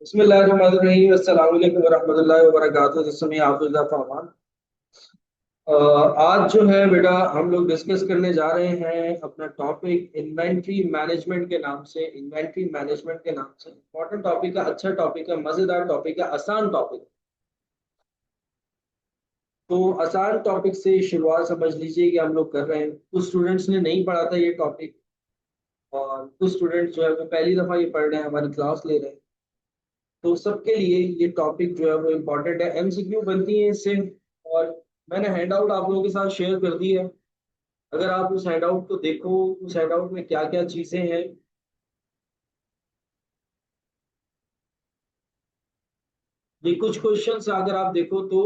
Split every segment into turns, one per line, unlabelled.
बिस्मिल्लाहिर्रहमानिर्रहीम अस्सलाम वालेकुम वरहमतुल्लाहि वबरकातुहू। जिस समय हाफिज़ फरमान। आज जो है बेटा हम लोग डिस्कस करने जा रहे हैं अपना टॉपिक इन्वेंट्री मैनेजमेंट के नाम से। इन्वेंट्री मैनेजमेंट के नाम से इम्पोर्टेंट टॉपिक है, अच्छा टॉपिक है, मजेदार टॉपिक है, आसान टॉपिक। तो आसान टॉपिक से शुरुआत समझ लीजिए कि हम लोग कर रहे हैं। कुछ स्टूडेंट्स ने नहीं पढ़ा था ये टॉपिक, और कुछ स्टूडेंट्स जो है वो पहली दफा ये पढ़ रहे हैं, हमारी क्लास ले रहे हैं। तो सबके लिए ये टॉपिक जो है वो इम्पोर्टेंट है, एमसीक्यू बनती है इससे। और मैंने हैंड आउट आप लोगों के साथ शेयर कर दी है। अगर आप उस हैंड आउट को देखो, उस हैंड आउट में क्या क्या चीजें हैं, ये कुछ क्वेश्चंस अगर आप देखो तो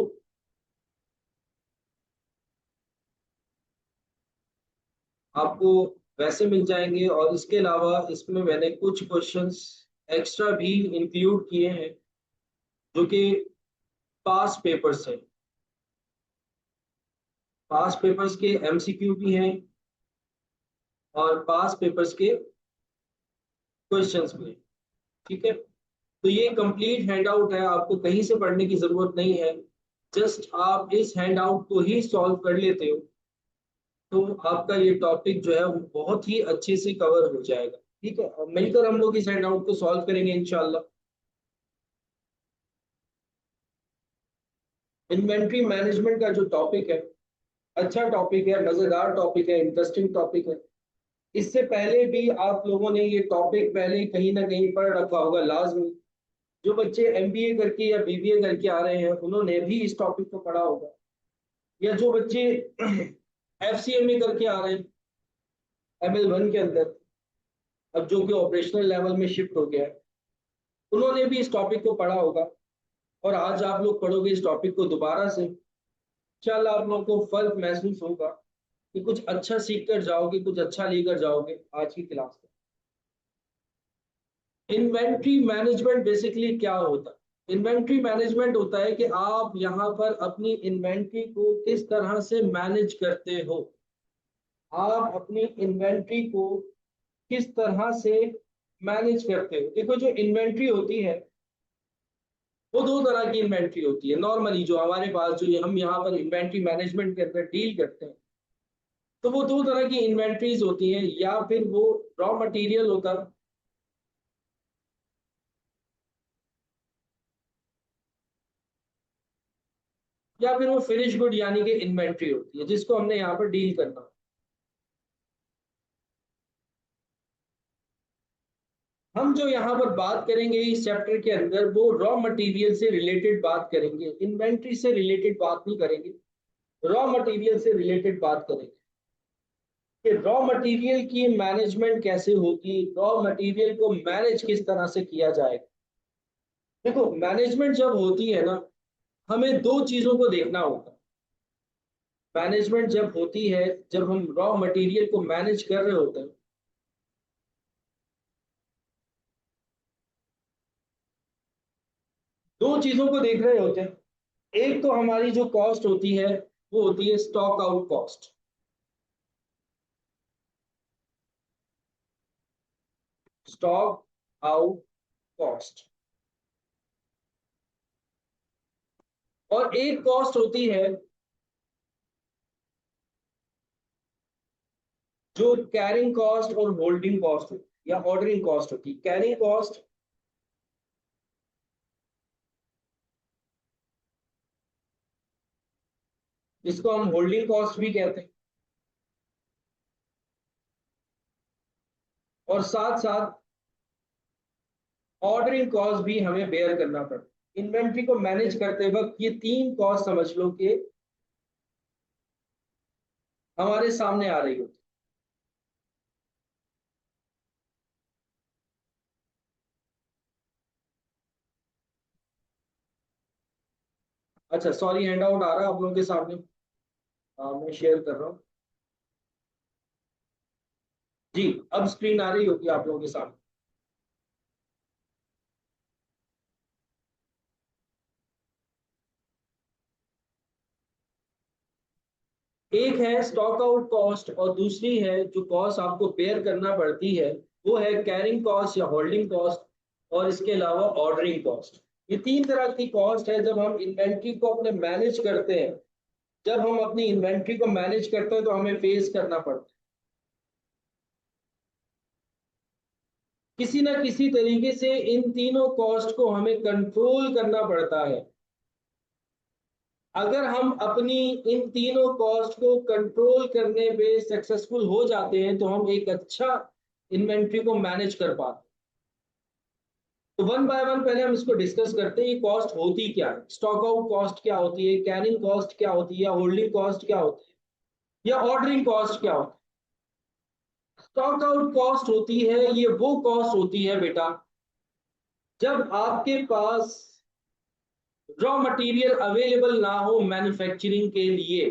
आपको वैसे मिल जाएंगे। और इसके अलावा इसमें मैंने कुछ क्वेश्चंस एक्स्ट्रा भी इंक्लूड किए हैं, जो कि पास पेपर्स हैं। पास पेपर्स के एमसीक्यू भी हैं और पास पेपर्स के क्वेश्चंस भी हैं। ठीक है, तो ये कंप्लीट हैंड आउट है, आपको कहीं से पढ़ने की जरूरत नहीं है। जस्ट आप इस हैंड आउट को ही सॉल्व कर लेते हो तो आपका ये टॉपिक जो है वो बहुत ही अच्छे से कवर हो जाएगा। ठीक है, और मिलकर हम लोग इस हैंड आउट को सॉल्व करेंगे इंशाल्लाह। इन्वेंट्री मैनेजमेंट का जो टॉपिक है, अच्छा टॉपिक है, मजेदार टॉपिक है, इंटरेस्टिंग टॉपिक है। इससे पहले भी आप लोगों ने ये टॉपिक पहले कहीं ना कहीं पढ़ रखा होगा लाजमी। जो बच्चे एमबीए करके या बीबीए करके आ रहे हैं उन्होंने भी इस टॉपिक को पढ़ा होगा, या जो बच्चे एफसीएमए करके आ रहे हैं ML1 के अंदर, अब जो कि ऑपरेशनल लेवल में शिफ्ट हो गया है, उन्होंने भी इस टॉपिक को पढ़ा होगा। और आज आप लोग पढ़ोगे इस टॉपिक को दोबारा से, इंशाल्लाह आप लोगों को फर्क महसूस होगा कि कुछ अच्छा सीख कर जाओगे, कुछ अच्छा लेकर जाओगे आज की क्लास में। इन्वेंट्री मैनेजमेंट बेसिकली क्या होता है? इन्वेंट्री मैनेजमेंट होता है कि आप यहाँ पर अपनी इन्वेंट्री को किस तरह से मैनेज करते हो। आप अपनी इन्वेंट्री को किस तरह से मैनेज करते हो। देखो, जो इन्वेंट्री होती है वो दो तरह की इन्वेंट्री होती है। नॉर्मली जो हमारे पास जो हम यहाँ पर इन्वेंट्री मैनेजमेंट के अंदर डील करते हैं, तो वो दो तरह की इन्वेंट्रीज होती हैं। या फिर वो रॉ मटेरियल होता है, या फिर वो फिनिश गुड यानी कि इन्वेंट्री होती है, जिसको हमने यहाँ पर डील करना। हम जो यहाँ पर बात करेंगे इस चैप्टर के अंदर, वो रॉ मटेरियल से रिलेटेड बात करेंगे, इन्वेंट्री से रिलेटेड बात नहीं करेंगे। रॉ मटेरियल से रिलेटेड बात करेंगे कि रॉ मटेरियल की मैनेजमेंट कैसे होगी, रॉ मटेरियल को मैनेज किस तरह से किया जाएगा। देखो, मैनेजमेंट जब होती है ना, हमें दो चीजों को देखना होगा। मैनेजमेंट जब होती है, जब हम रॉ मटेरियल को मैनेज कर रहे होते हैं, दो चीजों को देख रहे होते हैं। एक तो हमारी जो कॉस्ट होती है वो होती है stock out cost. Stock out cost. और एक कॉस्ट होती है जो कैरिंग कॉस्ट और होल्डिंग कॉस्ट होती है, या ऑर्डरिंग कॉस्ट होती है। कैरिंग कॉस्ट, जिसको हम होल्डिंग कॉस्ट भी कहते हैं। और साथ साथ ऑर्डरिंग कॉस्ट भी हमें बेयर करना पड़ता है। इन्वेंट्री को मैनेज करते वक्त ये तीन कॉस्ट समझ लो कि हमारे सामने आ रही होती है। अच्छा, सॉरी, हैंड आउट आ रहा है आप लोगों के सामने। मैं शेयर कर रहा हूँ। जी, अब स्क्रीन आ रही होगी आप लोगों के सामने। एक है स्टॉक आउट कॉस्ट और दूसरी है जो कॉस्ट आपको बेयर करना पड़ती है, वो है कैरिंग कॉस्ट या होल्डिंग कॉस्ट। और इसके अलावा ऑर्डरिंग कॉस्ट। ये तीन तरह की कॉस्ट है जब हम इन्वेंट्री को अपने मैनेज करते हैं। जब हम अपनी इन्वेंट्री को मैनेज करते हैं तो हमें फेस करना पड़ता है। किसी ना किसी तरीके से इन तीनों कॉस्ट को हमें कंट्रोल करना पड़ता है। अगर हम अपनी इन तीनों कॉस्ट को कंट्रोल करने में सक्सेसफुल हो जाते हैं तो हम एक अच्छा इन्वेंट्री को मैनेज कर पाते हैं। तो वन बाय वन पहले हम इसको डिस्कस करते हैं, ये कॉस्ट होती क्या है, स्टॉक आउट कॉस्ट क्या होती है, कैरिंग कॉस्ट क्या होती है, या होल्डिंग कॉस्ट क्या होती है, या ऑर्डरिंग कॉस्ट क्या होती है। स्टॉक आउट कॉस्ट होती है, ये वो कॉस्ट होती है बेटा जब आपके पास रॉ मटेरियल अवेलेबल ना हो मैन्युफैक्चरिंग के लिए।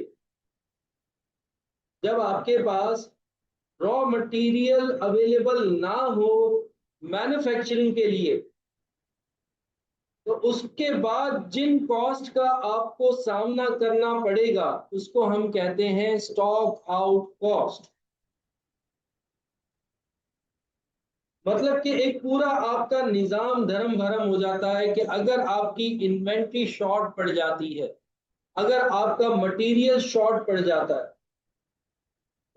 जब आपके पास रॉ मटेरियल अवेलेबल ना हो मैन्युफैक्चरिंग के लिए, तो उसके बाद जिन कॉस्ट का आपको सामना करना पड़ेगा उसको हम कहते हैं स्टॉक आउट कॉस्ट। मतलब कि एक पूरा आपका निजाम धर्म भरम हो जाता है कि अगर आपकी इन्वेंट्री शॉर्ट पड़ जाती है, अगर आपका मटेरियल शॉर्ट पड़ जाता है,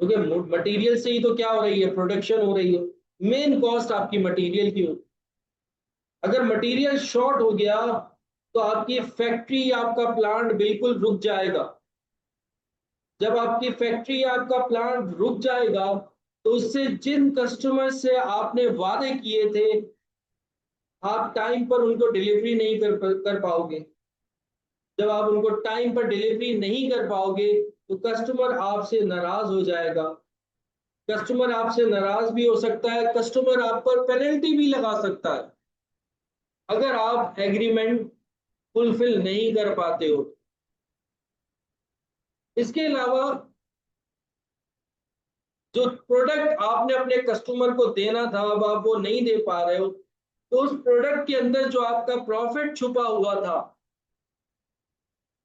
क्योंकि मटेरियल से ही तो क्या हो रही है, प्रोडक्शन हो रही है। मेन कॉस्ट आपकी मटेरियल की होती है। अगर मटेरियल शॉर्ट हो गया तो आपकी फैक्ट्री, आपका प्लांट बिल्कुल रुक जाएगा। जब आपकी फैक्ट्री, आपका प्लांट रुक जाएगा तो उससे जिन कस्टमर से आपने वादे किए थे, आप टाइम पर उनको डिलीवरी नहीं कर पाओगे। जब आप उनको टाइम पर डिलीवरी नहीं कर पाओगे तो कस्टमर आपसे नाराज हो जाएगा। कस्टमर आपसे नाराज भी हो सकता है, कस्टमर आप पर पेनल्टी भी लगा सकता है अगर आप एग्रीमेंट फुलफिल नहीं कर पाते हो। इसके अलावा जो प्रोडक्ट आपने अपने कस्टमर को देना था अब आप वो नहीं दे पा रहे हो, तो उस प्रोडक्ट के अंदर जो आपका प्रॉफिट छुपा हुआ था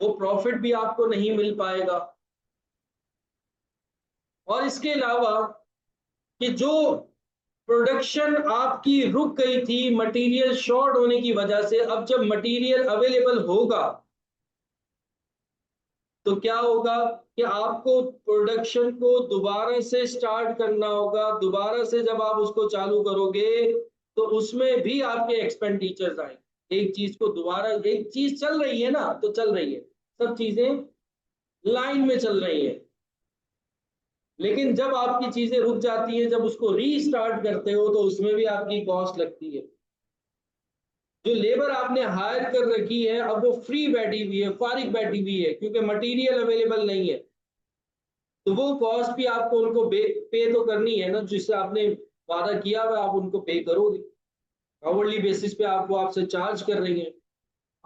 वो प्रॉफिट भी आपको नहीं मिल पाएगा। और इसके अलावा कि जो प्रोडक्शन आपकी रुक गई थी मटेरियल शॉर्ट होने की वजह से, अब जब मटेरियल अवेलेबल होगा तो क्या होगा कि आपको प्रोडक्शन को दोबारा से स्टार्ट करना होगा। दोबारा से जब आप उसको चालू करोगे तो उसमें भी आपके एक्सपेंडिचर्स आएंगे। एक चीज को दोबारा, एक चीज चल रही है ना तो चल रही है, सब चीजें लाइन में चल रही है। लेकिन जब आपकी चीजें रुक जाती हैं, जब उसको रीस्टार्ट करते हो तो उसमें भी आपकी कॉस्ट लगती है। जो लेबर आपने हायर कर रखी है अब वो फ्री बैठी हुई है, फारिग बैठी हुई है क्योंकि मटेरियल अवेलेबल नहीं है, तो वो कॉस्ट भी आपको उनको पे तो करनी है ना, जिससे आपने वादा किया हुआ आप उनको पे करोगे। आवरली बेसिस पे आपको आपसे चार्ज कर रही है,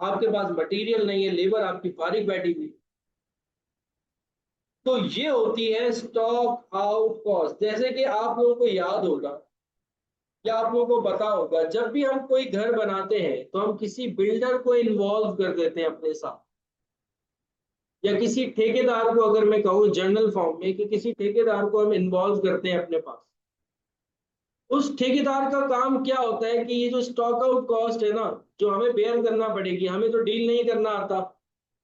आपके पास मटेरियल नहीं है, लेबर आपकी फारिग बैठी हुई। तो ये होती है स्टॉक आउट कॉस्ट। जैसे कि आप लोगों को याद होगा या आप लोगों को पता होगा, जब भी हम कोई घर बनाते हैं तो हम किसी बिल्डर को इन्वॉल्व कर देते हैं अपने साथ, या किसी ठेकेदार को, अगर मैं कहूँ जनरल फॉर्म में कि किसी ठेकेदार को हम इन्वॉल्व करते हैं अपने पास। उस ठेकेदार का काम क्या होता है कि ये जो स्टॉक आउट कॉस्ट है ना, जो हमें बेयर करना पड़ेगी, हमें तो डील नहीं करना आता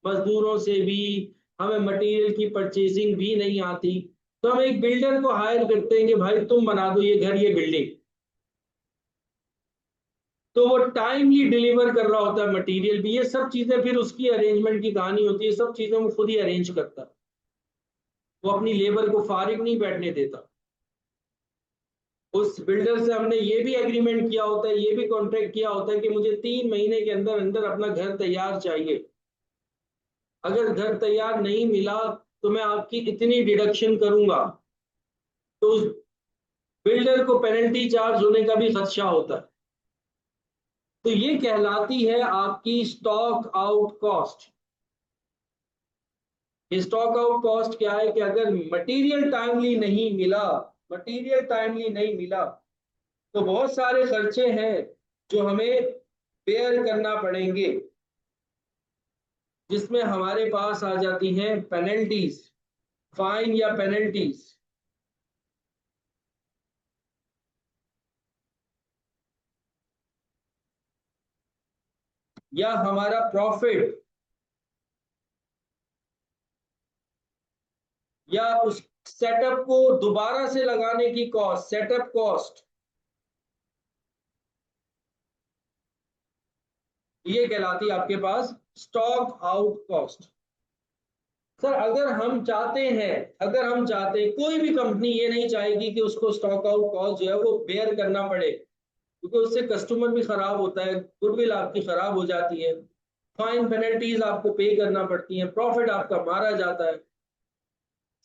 मजदूरों से भी, हमें मटेरियल की परचेजिंग भी नहीं आती, तो हम एक बिल्डर को हायर करते हैं कि भाई तुम बना दो ये घर, ये बिल्डिंग। तो वो टाइमली डिलीवर कर रहा होता है मटेरियल भी, ये सब चीजें फिर उसकी अरेंजमेंट की कहानी होती है, सब चीजें वो खुद ही अरेंज करता है। वो अपनी लेबर को फारिग नहीं बैठने देता। उस बिल्डर से हमने ये भी एग्रीमेंट किया होता है, ये भी कॉन्ट्रैक्ट किया होता है कि मुझे 3 महीने के अंदर अंदर अपना घर तैयार चाहिए। अगर घर तैयार नहीं मिला तो मैं आपकी इतनी डिडक्शन करूंगा। तो उस बिल्डर को पेनल्टी चार्ज होने का भी खदशा होता है। तो ये कहलाती है आपकी stock out cost. Stock out cost क्या है कि अगर मटेरियल टाइमली नहीं मिला, मटेरियल टाइमली नहीं मिला तो बहुत सारे खर्चे हैं जो हमें बेयर करना पड़ेंगे, जिसमें हमारे पास आ जाती हैं पेनल्टीज, फाइन या पेनल्टीज। या हमारा प्रॉफिट या उस सेटअप को दोबारा से लगाने की कॉस्ट, सेटअप कॉस्ट, ये कहलाती है आपके पास स्टॉक आउट कॉस्ट। सर अगर हम चाहते हैं, कोई भी कंपनी ये नहीं चाहेगी कि उसको स्टॉक आउट कॉस्ट जो है वो बेयर करना पड़े, क्योंकि उससे कस्टमर भी खराब होता है, गुडविल आपकी खराब हो जाती है, फाइन पेनल्टीज आपको पे करना पड़ती है, प्रॉफिट आपका मारा जाता है,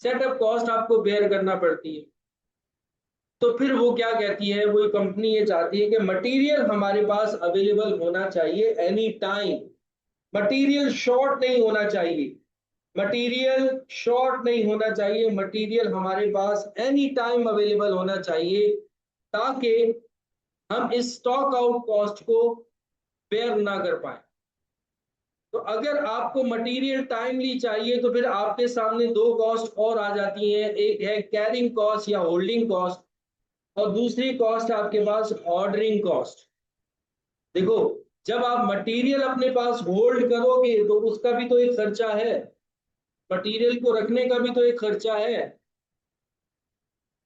सेटअप कॉस्ट आपको बेयर करना पड़ती है। तो फिर वो क्या कहती है, वो कंपनी ये चाहती है कि मटेरियल हमारे पास अवेलेबल होना चाहिए एनी टाइम, मटेरियल शॉर्ट नहीं होना चाहिए, मटेरियल शॉर्ट नहीं होना चाहिए, मटेरियल हमारे पास एनी टाइम अवेलेबल होना चाहिए, ताकि हम इस स्टॉक आउट कॉस्ट को बेयर ना कर पाए। तो अगर आपको मटेरियल टाइमली चाहिए तो फिर आपके सामने दो कॉस्ट और आ जाती हैं, एक है कैरिंग कॉस्ट या होल्डिंग कॉस्ट, और दूसरी कॉस्ट आपके पास ऑर्डरिंग कॉस्ट। देखो, जब आप मटेरियल अपने पास होल्ड करोगे तो उसका भी तो एक खर्चा है, मटेरियल को रखने का भी तो एक खर्चा है।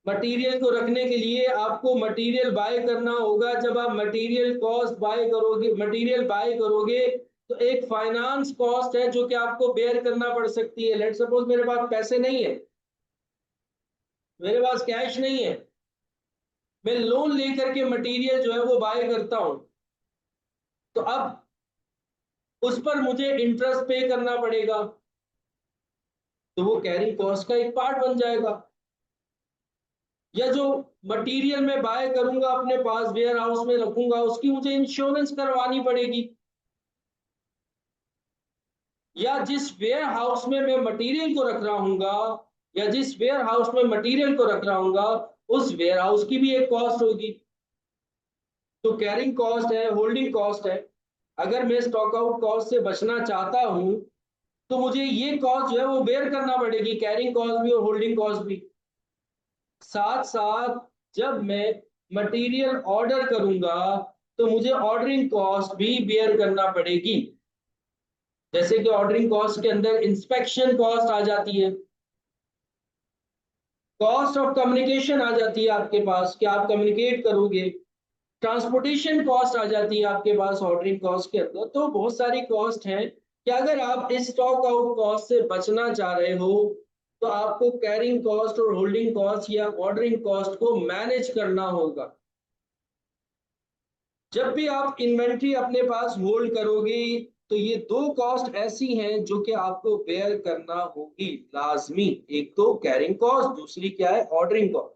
मटेरियल को रखने के लिए आपको मटेरियल बाय करना होगा, जब आप मटेरियल कॉस्ट बाय करोगे, मटेरियल बाय करोगे तो एक फाइनेंस कॉस्ट है जो कि आपको बेयर करना पड़ सकती है। लेट सपोज मेरे पास पैसे नहीं है, मेरे पास कैश नहीं है, मैं लोन लेकर के मटेरियल जो है वो बाय करता हूं, तो अब उस पर मुझे इंटरेस्ट पे करना पड़ेगा, तो वो कैरिंग कॉस्ट का एक पार्ट बन जाएगा। या जो मटेरियल मैं बाय करूंगा अपने पास वेयर हाउस में रखूंगा, उसकी मुझे इंश्योरेंस करवानी पड़ेगी। या जिस वेयर हाउस में मैं मटेरियल को रख रहा हूंगा, या जिस वेयर हाउस में मटेरियल को रख रहा हूंगा, उस वेयर हाउस की भी एक कॉस्ट होगी। तो कैरिंग कॉस्ट है, होल्डिंग कॉस्ट है। अगर मैं स्टॉक आउट कॉस्ट से बचना चाहता हूं तो मुझे ये कॉस्ट जो है वो बेयर करना पड़ेगी, कैरिंग कॉस्ट भी और होल्डिंग कॉस्ट भी। साथ साथ जब मैं मटेरियल ऑर्डर करूंगा तो मुझे ऑर्डरिंग कॉस्ट भी बेयर करना पड़ेगी। जैसे कि ऑर्डरिंग कॉस्ट के अंदर इंस्पेक्शन कॉस्ट आ जाती है, कॉस्ट ऑफ कम्युनिकेशन आ जाती है आपके पास कि आप कम्युनिकेट करोगे, ट्रांसपोर्टेशन कॉस्ट आ जाती है आपके पास ऑर्डरिंग कॉस्ट के अंदर। तो बहुत सारी कॉस्ट हैं कि अगर आप इस स्टॉक आउट कॉस्ट से बचना चाह रहे हो तो आपको कैरिंग कॉस्ट और होल्डिंग कॉस्ट या ऑर्डरिंग कॉस्ट को मैनेज करना होगा। जब भी आप इन्वेंट्री अपने पास होल्ड करोगे तो ये दो कॉस्ट ऐसी हैं जो कि आपको बेयर करना होगी लाजमी। एक तो कैरिंग कॉस्ट, दूसरी क्या है, ऑर्डरिंग कॉस्ट।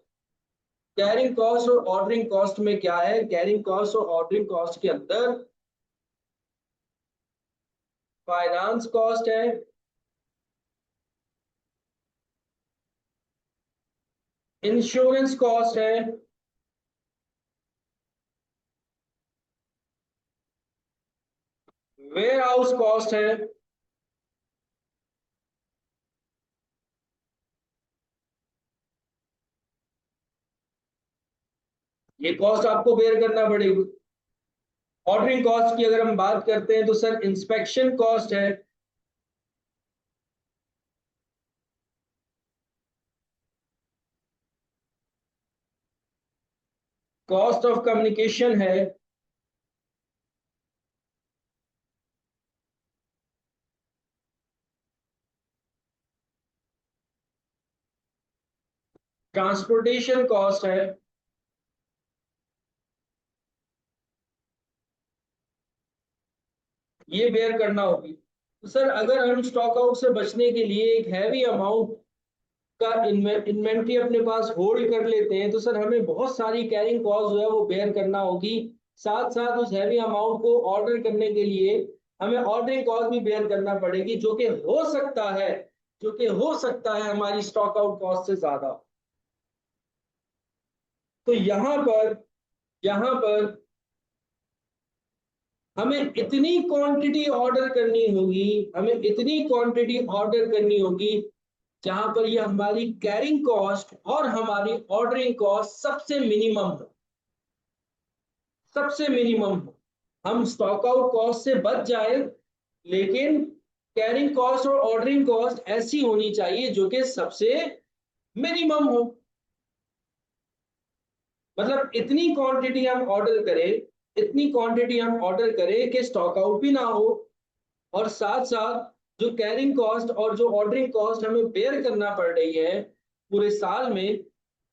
कैरिंग कॉस्ट और ऑर्डरिंग कॉस्ट में क्या है, कैरिंग कॉस्ट और ऑर्डरिंग कॉस्ट के अंदर फाइनेंस कॉस्ट है, इंश्योरेंस कॉस्ट है, वेयर हाउस कॉस्ट है, ये कॉस्ट आपको बेयर करना पड़ेगी। ऑर्डरिंग कॉस्ट की अगर हम बात करते हैं तो सर इंस्पेक्शन कॉस्ट है, कॉस्ट ऑफ कम्युनिकेशन है, ट्रांसपोर्टेशन कॉस्ट है, ये बेयर करना होगी। तो सर अगर हम स्टॉक आउट से बचने के लिए एक हैवी अमाउंट का इन्वेंट्री अपने पास होल्ड कर लेते हैं तो सर हमें बहुत सारी कैरिंग कॉस्ट जो है वो बेयर करना होगी। साथ साथ उस हैवी अमाउंट को ऑर्डर करने के लिए हमें ऑर्डरिंग कॉस्ट भी बेयर करना पड़ेगी, जो कि हो सकता है हमारी स्टॉक आउट कॉस्ट से ज्यादा। तो यहाँ पर हमें इतनी क्वांटिटी ऑर्डर करनी होगी, हमें इतनी क्वांटिटी ऑर्डर करनी होगी जहां पर ये हमारी कैरिंग कॉस्ट और हमारी ऑर्डरिंग कॉस्ट सबसे मिनिमम हो, सबसे मिनिमम हो। हम स्टॉक आउट कॉस्ट से बच जाए, लेकिन कैरिंग कॉस्ट और ऑर्डरिंग कॉस्ट ऐसी होनी चाहिए जो कि सबसे मिनिमम हो। मतलब इतनी क्वांटिटी हम ऑर्डर करें, इतनी क्वांटिटी हम ऑर्डर करें कि स्टॉक आउट भी ना हो, और साथ साथ जो कैरिंग कॉस्ट और जो ऑर्डरिंग कॉस्ट हमें बेयर करना पड़ रही है पूरे साल में,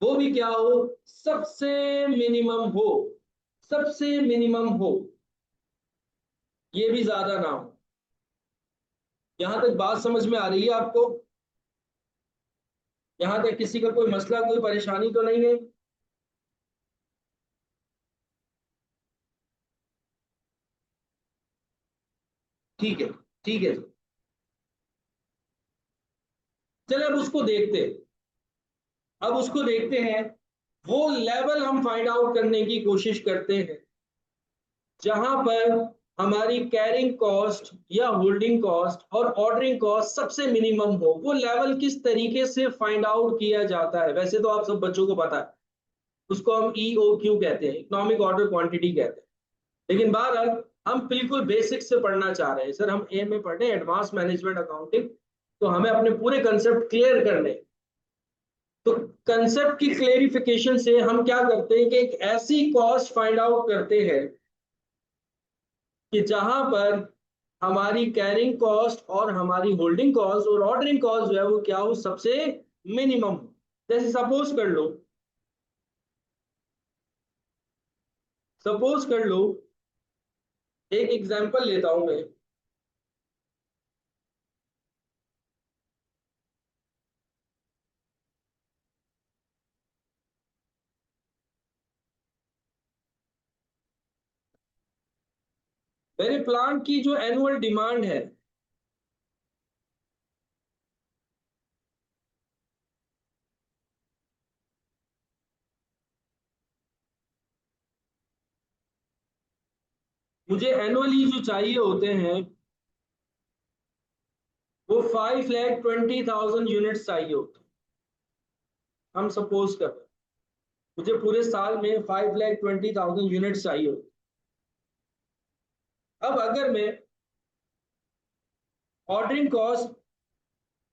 वो भी क्या हो, सबसे मिनिमम हो, सबसे मिनिमम हो, ये भी ज्यादा ना हो। यहां तक बात समझ में आ रही है आपको? यहां तक किसी का कोई मसला, कोई परेशानी तो नहीं है? ठीक है, ठीक है। चले अब उसको देखते हैं, अब उसको देखते हैं। वो लेवल हम फाइंड आउट करने की कोशिश करते हैं जहां पर हमारी कैरिंग कॉस्ट या होल्डिंग कॉस्ट और ऑर्डरिंग कॉस्ट सबसे मिनिमम हो। वो लेवल किस तरीके से फाइंड आउट किया जाता है? वैसे तो आप सब बच्चों को पता है, उसको हम EOQ कहते हैं, इकोनॉमिक ऑर्डर क्वांटिटी कहते हैं। लेकिन बहरहाल हम बिल्कुल बेसिक से पढ़ना चाह रहे हैं सर, हम ए में पढ़े एडवांस मैनेजमेंट अकाउंटिंग, तो हमें अपने पूरे कंसेप्ट क्लियर करने। तो कंसेप्ट की क्लेरिफिकेशन से हम क्या करते हैं कि एक ऐसी कॉस्ट फाइंड आउट करते हैं कि जहां पर हमारी कैरिंग कॉस्ट और हमारी होल्डिंग कॉस्ट और ऑर्डरिंग कॉस्ट जो है वो क्या हो, सबसे मिनिमम हो। जैसे सपोज कर लो, एक एग्जांपल लेता हूं मैं। मेरे प्लांट की जो एनुअल डिमांड है, मुझे एनुअली जो चाहिए होते हैं वो 5,20,000 यूनिट्स चाहिए होते हैं। हम सपोज कर रहे हैं मुझे पूरे साल में 5,20,000 यूनिट्स चाहिए होते हैं। अब अगर मैं ऑर्डरिंग कॉस्ट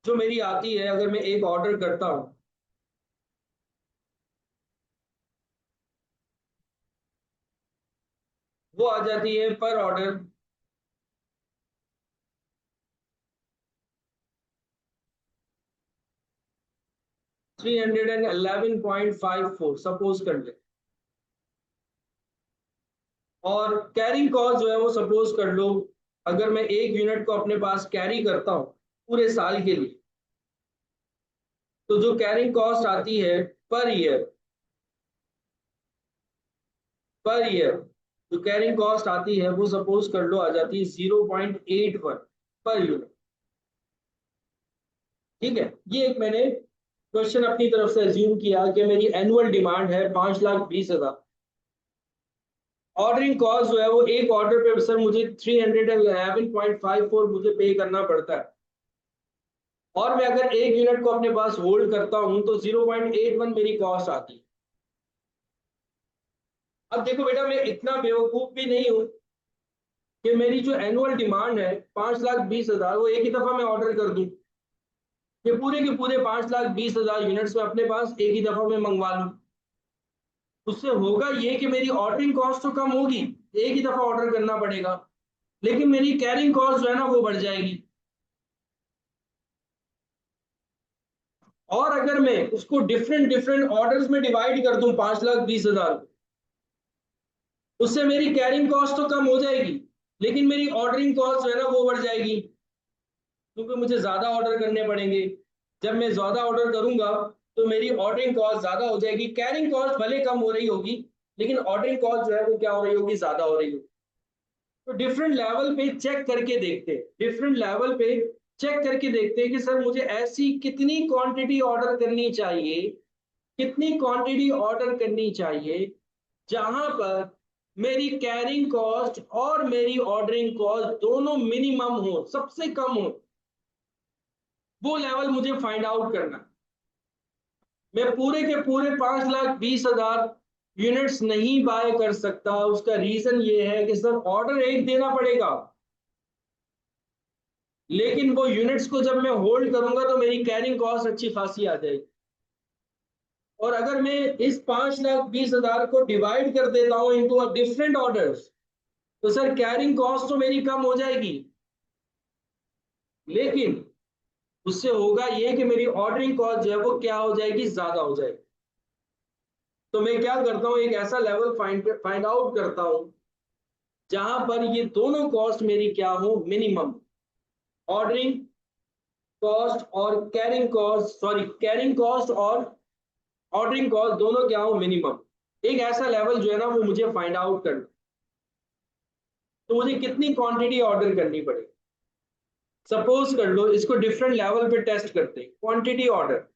जो मेरी आती है, अगर मैं एक ऑर्डर करता हूं, वो आ जाती है पर ऑर्डर 311.54 सपोज कर ले। और कैरिंग कॉस्ट जो है वो सपोज कर लो, अगर मैं एक यूनिट को अपने पास कैरी करता हूं पूरे साल के लिए, तो जो कैरिंग कॉस्ट आती है पर ईयर, पर ईयर जो कैरिंग कॉस्ट आती है वो सपोज कर लो आ जाती है 0.81 पर यूनिट। ठीक है, ये एक मैंने क्वेश्चन अपनी तरफ से अज्यूम किया कि मेरी एनुअल डिमांड है 5,20,000। ऑर्डरिंग कॉस्ट जो है वो एक ऑर्डर पे सर मुझे 311.54 मुझे पे करना पड़ता है। और मैं अगर एक यूनिट को अपने पास होल्ड करता हूं तो 0.81 मेरी कॉस्ट आती है। अब देखो बेटा, मैं इतना बेवकूफ भी नहीं हूं कि मेरी जो एनुअल डिमांड है 5,20,000 वो एक ही दफा मैं ऑर्डर कर दूं, ये पूरे के पूरे 5,20,000 यूनिट्स में अपने पास एक ही दफा में मंगवा लूं। उससे होगा ये कि मेरी ऑर्डरिंग कॉस्ट तो कम होगी, एक ही दफा ऑर्डर करना पड़ेगा, लेकिन मेरी कैरिंग कॉस्ट जो है ना वो बढ़ जाएगी। और अगर मैं उसको डिफरेंट डिफरेंट ऑर्डर्स में डिवाइड कर दूं 5,20,000, उससे मेरी कैरिंग कॉस्ट तो कम हो जाएगी, लेकिन मेरी ऑर्डरिंग कॉस्ट जो है ना वो बढ़ जाएगी, क्योंकि मुझे ज्यादा ऑर्डर करने पड़ेंगे। जब मैं ज्यादा ऑर्डर करूंगा तो मेरी ऑर्डरिंग कॉस्ट ज्यादा हो जाएगी। कैरिंग कॉस्ट भले कम हो रही होगी, लेकिन ऑर्डरिंग कॉस्ट जो है वो क्या हो रही होगी, ज्यादा हो रही होगी। तो डिफरेंट लेवल पे चेक करके देखते हैं, डिफरेंट लेवल पे चेक करके देखते हैं कि सर मुझे ऐसी कितनी क्वांटिटी ऑर्डर करनी चाहिए, कितनी क्वांटिटी ऑर्डर करनी चाहिए जहां पर मेरी कैरिंग कॉस्ट और मेरी ऑर्डरिंग कॉस्ट दोनों मिनिमम हो, सबसे कम हो। वो लेवल मुझे फाइंड आउट करना। मैं पूरे के पूरे 5,20,000 यूनिट्स नहीं बाय कर सकता, उसका रीजन ये है कि सर ऑर्डर एक देना पड़ेगा, लेकिन वो यूनिट्स को जब मैं होल्ड करूंगा तो मेरी कैरिंग कॉस्ट अच्छी खासी आ जाएगी। और अगर मैं इस 5,20,000 को डिवाइड कर देता हूं इनटू डिफरेंट ऑर्डर्स, तो सर कैरिंग कॉस्ट तो मेरी कम हो जाएगी, लेकिन उससे होगा ये कि मेरी ऑर्डरिंग कॉस्ट जो है वो क्या हो जाएगी, ज्यादा हो जाएगी। तो मैं क्या करता हूँ, एक ऐसा लेवल फाइंड आउट करता हूँ जहां पर ये दोनों कॉस्ट मेरी क्या हो, मिनिमम। ऑर्डरिंग कॉस्ट और carrying cost, sorry carrying cost और ऑर्डरिंग कॉस्ट दोनों क्या हो, मिनिमम। एक ऐसा लेवल जो है ना वो मुझे फाइंड आउट करना। तो मुझे कितनी क्वांटिटी ऑर्डर करनी पड़ेगी, सपोज कर लो इसको डिफरेंट लेवल पे टेस्ट करते हैं। क्वांटिटी ऑर्डर,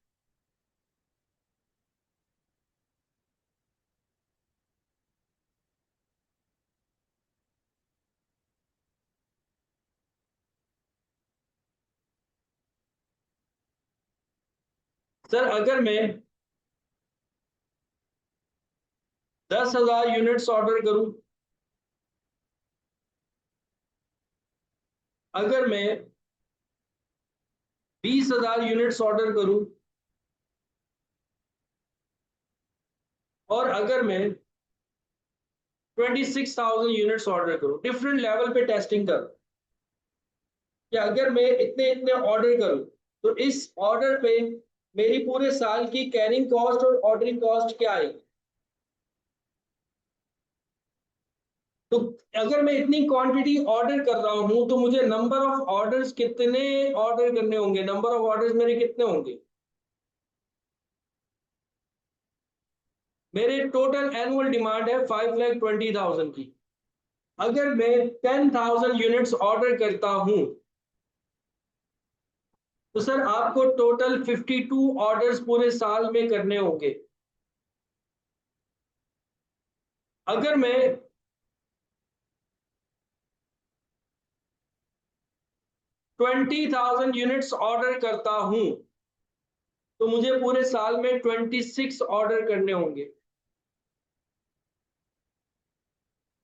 सर अगर मैं 10,000 यूनिट्स ऑर्डर करूं, अगर मैं 20,000 यूनिट्स ऑर्डर करूं, और अगर मैं 26,000 यूनिट्स ऑर्डर करूं, डिफरेंट लेवल पे टेस्टिंग करूं कि अगर मैं इतने इतने ऑर्डर करूं तो इस ऑर्डर पे मेरी पूरे साल की कैरिंग कॉस्ट और ऑर्डरिंग कॉस्ट क्या आएगी। तो अगर मैं इतनी क्वांटिटी ऑर्डर कर रहा हूं तो मुझे नंबर ऑफ ऑर्डर्स कितने ऑर्डर करने होंगे, नंबर ऑफ ऑर्डर्स मेरे कितने होंगे। मेरे टोटल एनुअल डिमांड है 5,20,000 की। अगर मैं 10,000 यूनिट्स ऑर्डर करता हूं तो सर आपको टोटल 52 ऑर्डर्स पूरे साल में करने होंगे। अगर मैं 20,000 यूनिट्स ऑर्डर करता हूं तो मुझे पूरे साल में 26 ऑर्डर करने होंगे।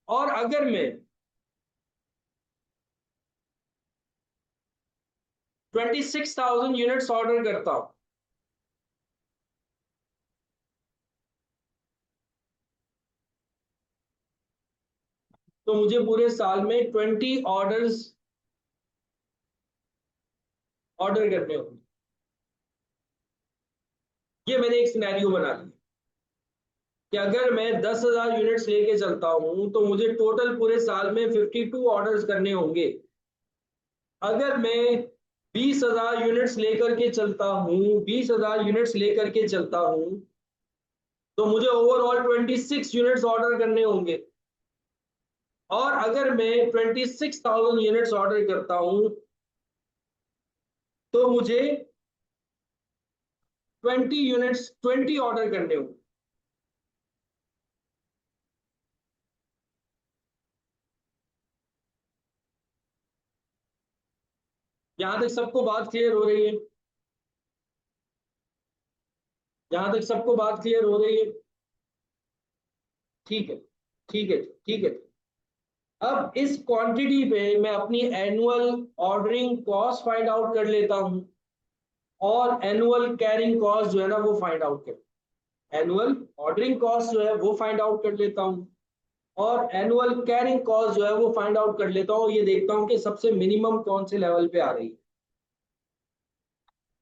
और अगर मैं 26,000 यूनिट्स ऑर्डर करता हूं तो मुझे पूरे साल में 20 ऑर्डर्स ऑर्डर करने होंगे। ये मैंने एक सिनेरियो बना लिया कि अगर मैं 10,000 यूनिट्स लेके चलता हूं तो मुझे टोटल पूरे साल में 52 ऑर्डर्स करने होंगे। अगर मैं 20,000 यूनिट्स लेकर के चलता हूं, 20,000 यूनिट्स लेकर के चलता हूं तो मुझे ओवरऑल 26 यूनिट्स ऑर्डर करने होंगे। और अगर मैं 26,000 यूनिट्स ऑर्डर करता हूं तो मुझे 20 ऑर्डर करने होंगे। यहां तक सबको बात क्लियर हो रही है? यहां तक सबको बात क्लियर हो रही है? ठीक है, ठीक है, ठीक है। अब इस क्वांटिटी पे मैं अपनी annual ordering cost find out कर लेता हूं और एनुअल कैरिंग कॉस्ट जो है ना वो फाइंड आउट कर, एनुअल ऑर्डरिंग कॉस्ट जो है वो फाइंड आउट कर लेता हूं और एनुअल कैरिंग कॉस्ट जो है वो फाइंड आउट कर लेता हूं। ये देखता हूं कि सबसे मिनिमम कौन से लेवल पे आ रही है।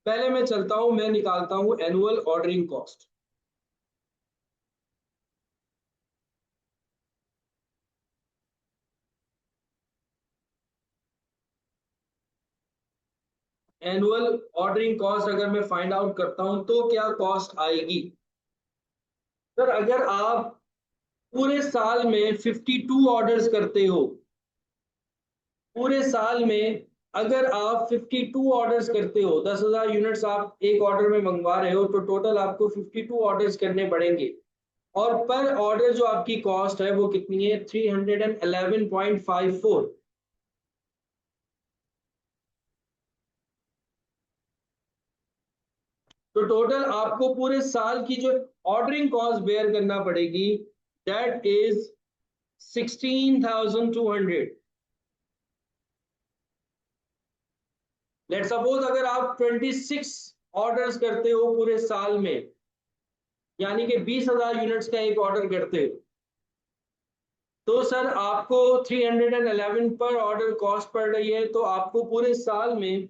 पहले मैं चलता हूं, मैं निकालता हूं annual ordering cost. Annual ordering cost अगर मैं फाइंड आउट करता हूं तो क्या कॉस्ट आएगी। सर अगर आप पूरे साल में 52 ऑर्डर्स करते हो, पूरे साल में अगर आप 52 ऑर्डर्स करते हो, 10,000 यूनिट्स आप एक ऑर्डर में मंगवा रहे हो तो टोटल आपको 52 ऑर्डर्स करने पड़ेंगे। और पर ऑर्डर जो आपकी कॉस्ट है वो कितनी है, 311.54। तो टोटल आपको पूरे साल की जो ऑर्डरिंग कॉस्ट बेयर करना पड़ेगी, दैट इज 16,200। लेट सपोज अगर आप 26 ऑर्डर्स करते हो पूरे साल में, यानी कि 20,000 यूनिट्स का एक ऑर्डर करते हो, तो सर आपको 311 पर ऑर्डर कॉस्ट पड़ रही है। तो आपको पूरे साल में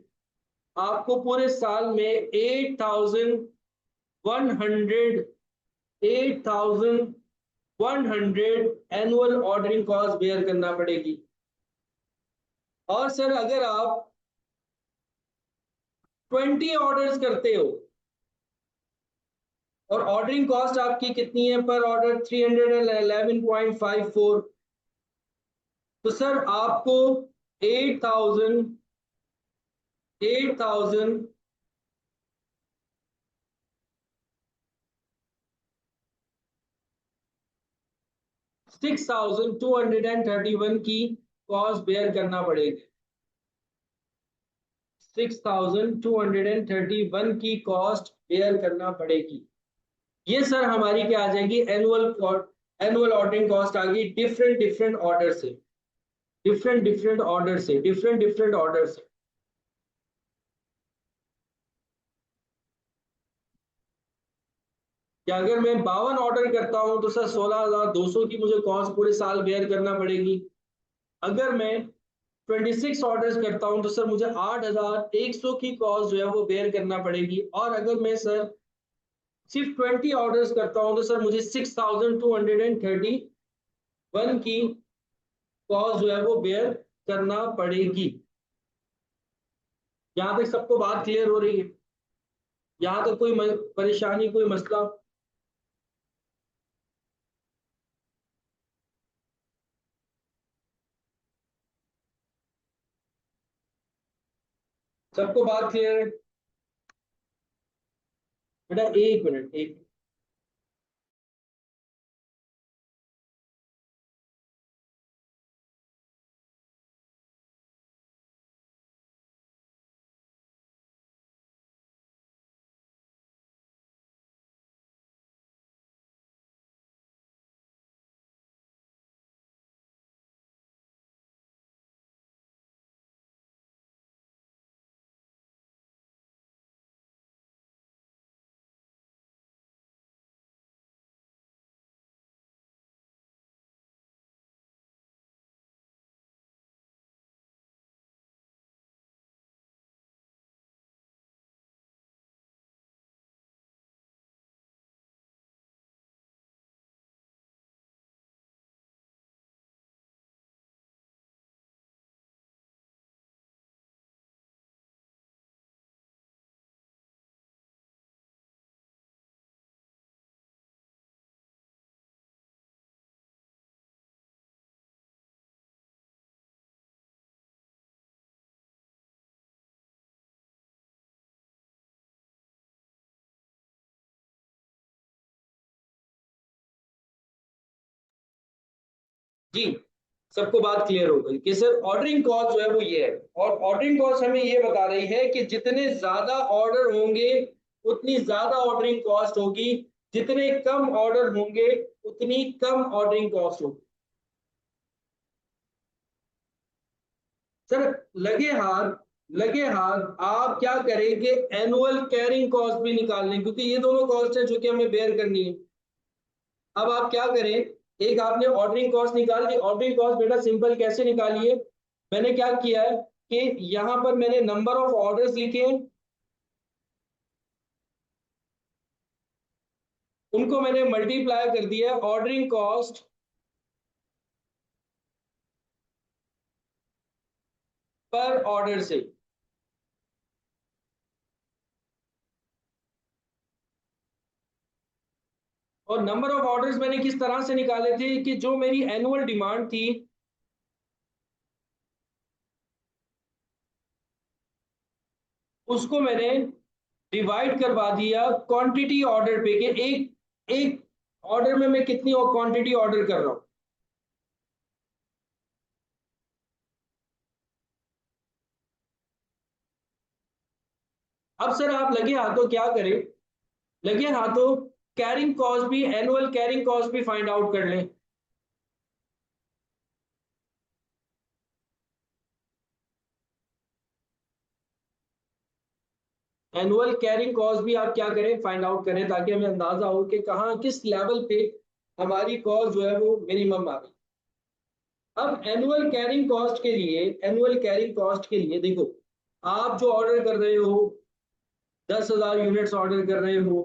8,100 एनुअल ऑर्डरिंग कॉस्ट बेयर करना पड़ेगी। और सर अगर आप 20 ऑर्डर्स करते हो और ऑर्डरिंग कॉस्ट आपकी कितनी है पर ऑर्डर, 311.54, तो सर आपको 8,000 6,231 की कॉस्ट बेयर करना पड़ेगी। 6,231 की कॉस्ट बेयर करना पड़ेगी। ये सर हमारी क्या आ जाएगी, एनुअल ऑर्डरिंग कॉस्ट आ गई, डिफरेंट डिफरेंट ऑर्डर से, डिफरेंट डिफरेंट ऑर्डर से। कि अगर मैं 52 ऑर्डर करता हूं तो सर 16,200 की मुझे कॉस्ट पूरे साल बेयर करना पड़ेगी। अगर मैं 26 ऑर्डर्स करता हूं तो सर मुझे 8,100 की कॉस्ट जो है वो बेयर करना पड़ेगी। और अगर मैं सर सिर्फ 20 ऑर्डर्स करता हूं तो सर मुझे 6,231 की कॉस्ट जो है वो बेयर करना पड़ेगी। यहां तक सबको बात क्लियर हो रही है? यहां तक कोई परेशानी, कोई मसला? सबको बात क्लियर है? बेटा एक मिनट, एक। जी, सबको बात क्लियर हो गई कि सर ऑर्डरिंग कॉस्ट जो है वो ये है। और ऑर्डरिंग कॉस्ट हमें ये बता रही है कि जितने ज्यादा ऑर्डर होंगे उतनी ज्यादा ऑर्डरिंग कॉस्ट होगी, जितने कम ऑर्डर होंगे उतनी कम ऑर्डरिंग कॉस्ट होगी। सर लगे हाथ आप क्या करेंगे, एनुअल कैरिंग कॉस्ट भी निकाल लें, क्योंकि ये दोनों कॉस्ट है जो कि हमें बेयर करनी है। अब आप क्या करें, एक आपने ऑर्डरिंग कॉस्ट निकाल ली। ऑर्डरिंग कॉस्ट बेटा सिंपल कैसे निकालिए, मैंने क्या किया है कि यहां पर मैंने नंबर ऑफ ऑर्डर्स लिखे हैं, उनको मैंने मल्टीप्लाई कर दिया ऑर्डरिंग कॉस्ट पर ऑर्डर से। और नंबर ऑफ ऑर्डर्स मैंने किस तरह से निकाले थे कि जो मेरी एनुअल डिमांड थी उसको मैंने डिवाइड करवा दिया क्वांटिटी ऑर्डर पे, कि एक एक ऑर्डर में मैं कितनी क्वांटिटी ऑर्डर कर रहा हूं। अब सर आप लगे हाथों क्या करें, लगे हाथों, कैरिंग कॉस्ट भी, एनुअल कैरिंग कॉस्ट भी फाइंड आउट कर लें। एनुअल कैरिंग कॉस्ट भी आप क्या करें, फाइंड आउट करें, ताकि हमें अंदाजा हो कि कहाँ किस लेवल पे हमारी कॉस्ट जो है वो मिनिमम आ गई। अब एनुअल कैरिंग कॉस्ट के लिए, एनुअल कैरिंग कॉस्ट के लिए देखो, आप जो ऑर्डर कर रहे हो, 10,000 यूनिट्स ऑर्डर कर रहे हो,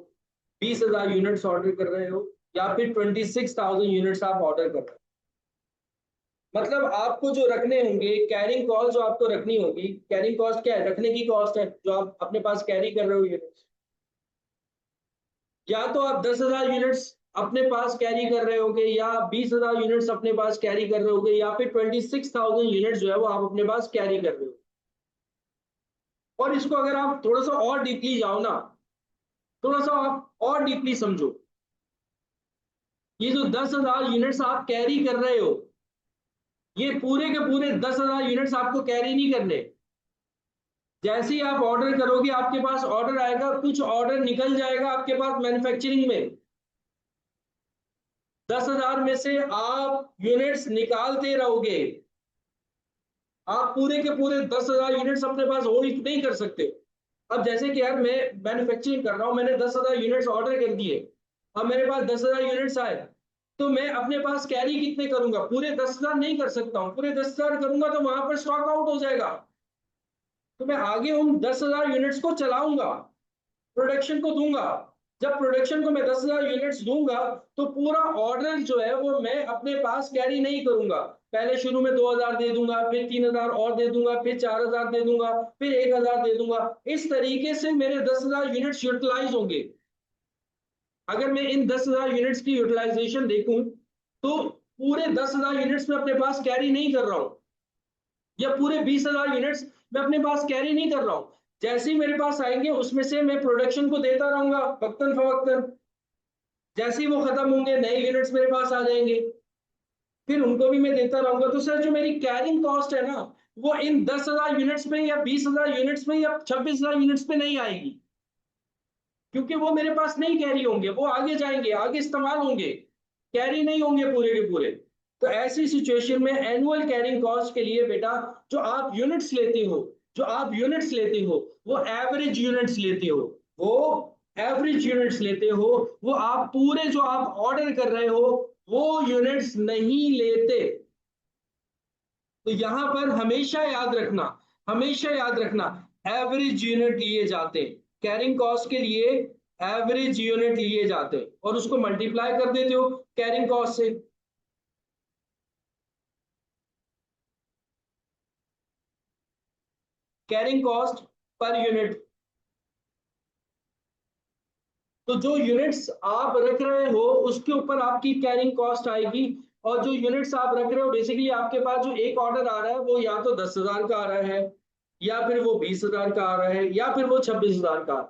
20,000 यूनिट्स ऑर्डर कर रहे हो, या फिर 26,000 यूनिट्स आप ऑर्डर कर रहे हो, मतलब आपको जो रखने होंगे, कैरिंग कॉस्ट जो आपको रखनी होगी, कैरिंग कॉस्ट क्या है, रखने की कॉस्ट है जो आप अपने पास कैरी कर रहे हो यूनिट्स। या तो आप 10,000 यूनिट्स अपने पास कैरी कर रहे होगे, या 20,000 यूनिट्स अपने पास कैरी कर रहे होगे, या फिर 26,000 यूनिट्स जो है वो आप अपने पास कैरी कर रहे हो। और इसको अगर आप थोड़ा सा और डीपली जाओ ना, थोड़ा सा आप और डीपली समझो, ये जो 10,000 यूनिट्स आप कैरी कर रहे हो, ये पूरे के पूरे 10,000 यूनिट्स आपको कैरी नहीं करने। जैसे ही आप ऑर्डर करोगे, आपके पास ऑर्डर आएगा, कुछ ऑर्डर निकल जाएगा आपके पास मैन्युफैक्चरिंग में, 10,000 में से आप यूनिट्स निकालते रहोगे। आप पूरे के पूरे 10,000 यूनिट्स अपने पास होल्ड नहीं कर सकते। अब जैसे कि यार मैं मैन्युफैक्चरिंग कर रहा हूं, मैंने 10,000 यूनिट्स ऑर्डर कर दिए, अब मेरे पास 10,000 यूनिट्स आए, तो मैं अपने पास कैरी कितने करूंगा, पूरे 10,000 नहीं कर सकता हूँ, पूरे 10,000 करूंगा तो वहां पर स्टॉक आउट हो जाएगा। तो मैं आगे उन 10,000 यूनिट्स को चलाऊंगा, प्रोडक्शन को दूंगा। जब प्रोडक्शन को मैं 10,000 यूनिट्स दूंगा, तो पूरा ऑर्डर जो है वो मैं अपने पास कैरी नहीं करूंगा। पहले शुरू में 2,000 दे दूंगा, फिर 3,000 और दे दूंगा, फिर 4,000 दे दूंगा, फिर 1,000 दे दूंगा। इस तरीके से मेरे 10,000 यूनिट्स यूटिलाइज होंगे। अगर मैं इन 10,000 यूनिट्स की यूटिलाइजेशन देखूं, तो पूरे 10,000 यूनिट्स में अपने पास कैरी नहीं कर रहा हूं, या पूरे 20,000 यूनिट्स मैं अपने पास कैरी नहीं कर रहा हूं। जैसे ही मेरे पास आएंगे, उसमें से मैं प्रोडक्शन को देता रहूंगा वक्तन फवक्तन। जैसे ही वो खत्म होंगे, नए यूनिट्स मेरे पास आ जाएंगे, फिर उनको भी मैं देता रहूंगा। तो सर जो मेरी कैरिंग कॉस्ट है ना, वो इन 10,000 यूनिट्स में या 20,000 यूनिट्स में या 26,000 यूनिट्स पे नहीं आएगी, क्योंकि वो मेरे पास नहीं कैरी होंगे, वो आगे जाएंगे, आगे इस्तेमाल होंगे, कैरी नहीं होंगे पूरे के पूरे। तो ऐसी सिचुएशन में एनुअल कैरिंग कॉस्ट के लिए बेटा, जो आप यूनिट्स लेते हो, जो आप यूनिट्स लेते हो, वो एवरेज यूनिट्स लेते हो, वो एवरेज यूनिट्स लेते हो, वो आप पूरे जो आप ऑर्डर कर रहे हो वो यूनिट्स नहीं लेते। तो यहां पर हमेशा याद रखना, हमेशा याद रखना, एवरेज यूनिट लिए जाते हैं कैरिंग कॉस्ट के लिए, एवरेज यूनिट लिए जाते हैं और उसको मल्टीप्लाई कर देते हो कैरिंग कॉस्ट से। कैरिंग कॉस्ट पर यूनिट, तो जो यूनिट्स आप रख रहे हो उसके ऊपर आपकी कैरिंग कॉस्ट आएगी। और जो यूनिट्स आप रख रहे हो, बेसिकली आपके पास जो एक ऑर्डर आ रहा है वो या तो 10,000 का आ रहा है, या फिर वो 20,000 का आ रहा है, या फिर वो 26,000 का।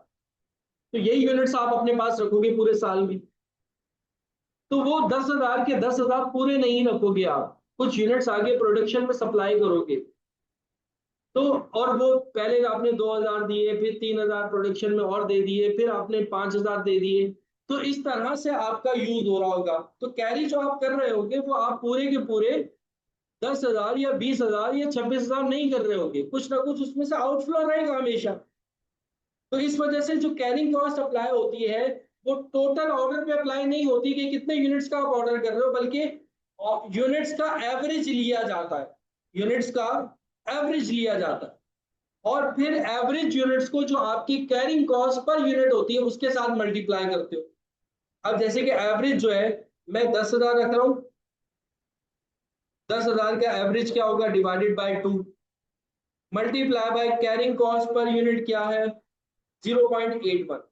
तो यही यूनिट्स आप अपने पास रखोगे पूरे साल में। तो वो 10,000 के 10,000 पूरे नहीं रखोगे आप, कुछ यूनिट्स आगे प्रोडक्शन में सप्लाई करोगे। तो और वो पहले आपने 2,000 दिए, फिर 3,000 प्रोडक्शन में और दे दिए, फिर आपने 5,000 दे दिए। तो इस तरह से आपका यूज हो रहा होगा। तो कैरी जो आप कर रहे होगे वो आप पूरे के पूरे 10,000 या 20,000 या 26,000 नहीं कर रहे होगे, कुछ ना कुछ उसमें से आउटफ्लो रहेगा हमेशा। तो इस वजह से जो कैरिंग कॉस्ट अप्लाई होती है, वो टोटल ऑर्डर पे अप्लाई नहीं होती कि कितने यूनिट्स का आप ऑर्डर कर रहे हो, बल्कि यूनिट्स का एवरेज लिया जाता है, यूनिट्स का एवरेज लिया जाता है। और फिर एवरेज यूनिट्स को जो आपकी कैरिंग कॉस्ट पर यूनिट होती है उसके साथ मल्टीप्लाई करते हो। अब जैसे कि एवरेज जो है, मैं 10,000 रख रहा हूं, 10,000 का एवरेज क्या होगा, divided by 2, multiply by carrying cost per unit क्या है, 0.81।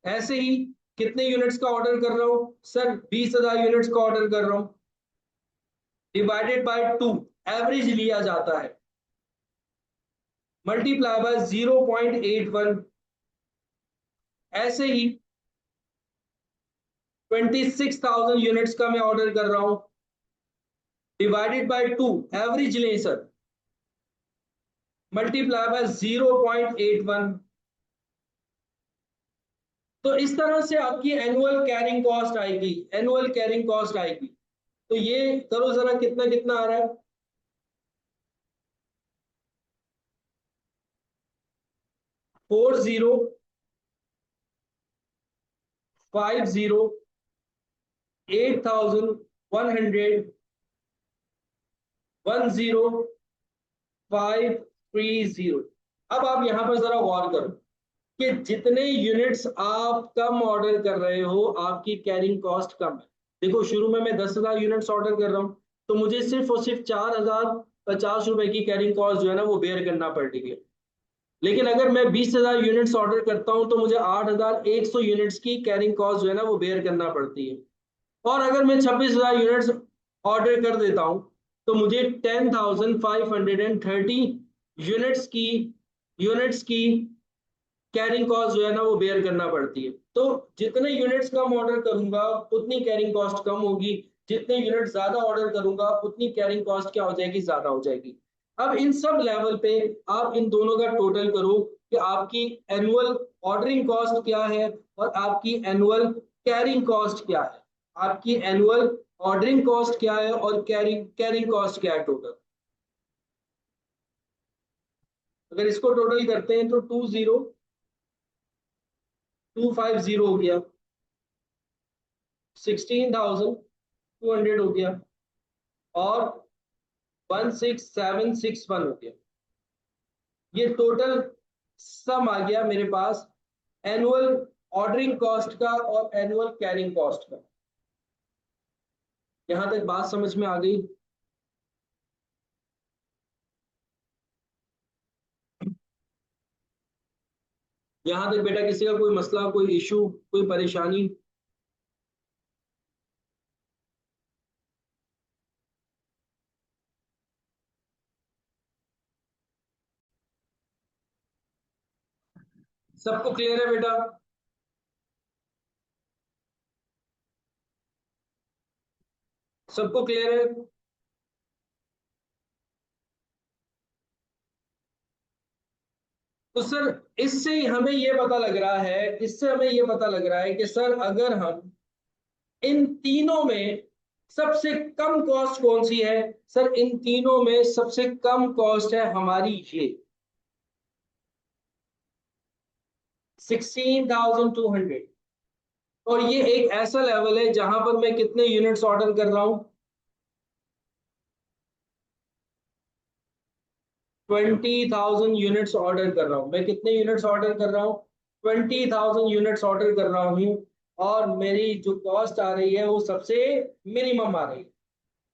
ऐसे ही कितने यूनिट्स का ऑर्डर कर रहा हूं सर, 20,000 यूनिट्स का ऑर्डर कर रहा हूं, डिवाइडेड बाय 2, एवरेज लिया जाता है, मल्टीप्लाई बाय 0.81। ऐसे ही 26,000 यूनिट्स का मैं ऑर्डर कर रहा हूं, डिवाइडेड बाय 2, एवरेज लें सर, मल्टीप्लाई बाय 0.81। तो इस तरह से आपकी एनुअल कैरिंग कॉस्ट आएगी, एनुअल कैरिंग कॉस्ट आएगी। तो ये करो जरा, कितना कितना आ रहा है। 4050 अब आप यहां पर जरा गौर करो कि जितने यूनिट्स आप कम ऑर्डर कर रहे हो आपकी कैरिंग कॉस्ट कम है। देखो शुरू में मैं 10,000 यूनिट्स ऑर्डर कर रहा हूं, तो मुझे सिर्फ और सिर्फ 4,050 रुपए की कैरिंग कॉस्ट जो है ना वो बेयर करना पड़ रही है। लेकिन अगर मैं 20,000 यूनिट्स ऑर्डर करता हूं तो मुझे 8,100 यूनिट्स की कैरिंग कॉस्ट जो है ना वो बेयर करना पड़ती है। और अगर मैं 26,000 यूनिट्स ऑर्डर कर देता हूं तो मुझे 10,530 यूनिट्स की कैरिंग कॉस्ट जो है ना वो बेयर करना पड़ती है। तो जितने यूनिट्स कम ऑर्डर करूंगा उतनी कैरिंग कॉस्ट कम होगी, जितने यूनिट ज्यादा ऑर्डर करूंगा उतनी कैरिंग कॉस्ट क्या हो जाएगी, ज्यादा हो जाएगी। अब इन सब लेवल पे आप इन दोनों का टोटल करो कि आपकी एनुअल ऑर्डरिंग कॉस्ट क्या है और आपकी एनुअल कैरिंग कॉस्ट क्या है। आपकी एनुअल ऑर्डरिंग कॉस्ट क्या है और कैरिंग कैरिंग कॉस्ट क्या है टोटल। अगर इसको टोटल करते हैं तो 20250 हो गया, 16,200 हो गया और 16,761 हो गया। ये टोटल सम आ गया मेरे पास एनुअल ऑर्डरिंग कॉस्ट का और एनुअल कैरिंग कॉस्ट का। यहां तक बात समझ में आ गई। यहां तक बेटा किसी का कोई मसला, कोई इशू, कोई परेशानी। सबको क्लियर है बेटा? सबको क्लियर है? तो सर इससे हमें ये पता लग रहा है, इससे हमें ये पता लग रहा है कि सर अगर हम इन तीनों में सबसे कम कॉस्ट कौन सी है। सर इन तीनों में सबसे कम कॉस्ट है हमारी ये 16,200। और ये एक ऐसा लेवल है जहां पर मैं कितने यूनिट्स ऑर्डर कर रहा हूं, 20,000 यूनिट्स ऑर्डर कर रहा हूं। मैं कितने यूनिट्स ऑर्डर कर रहा हूं, 20,000 यूनिट्स ऑर्डर कर रहा हूं। और मेरी जो कॉस्ट आ रही है वो सबसे मिनिमम आ रही है।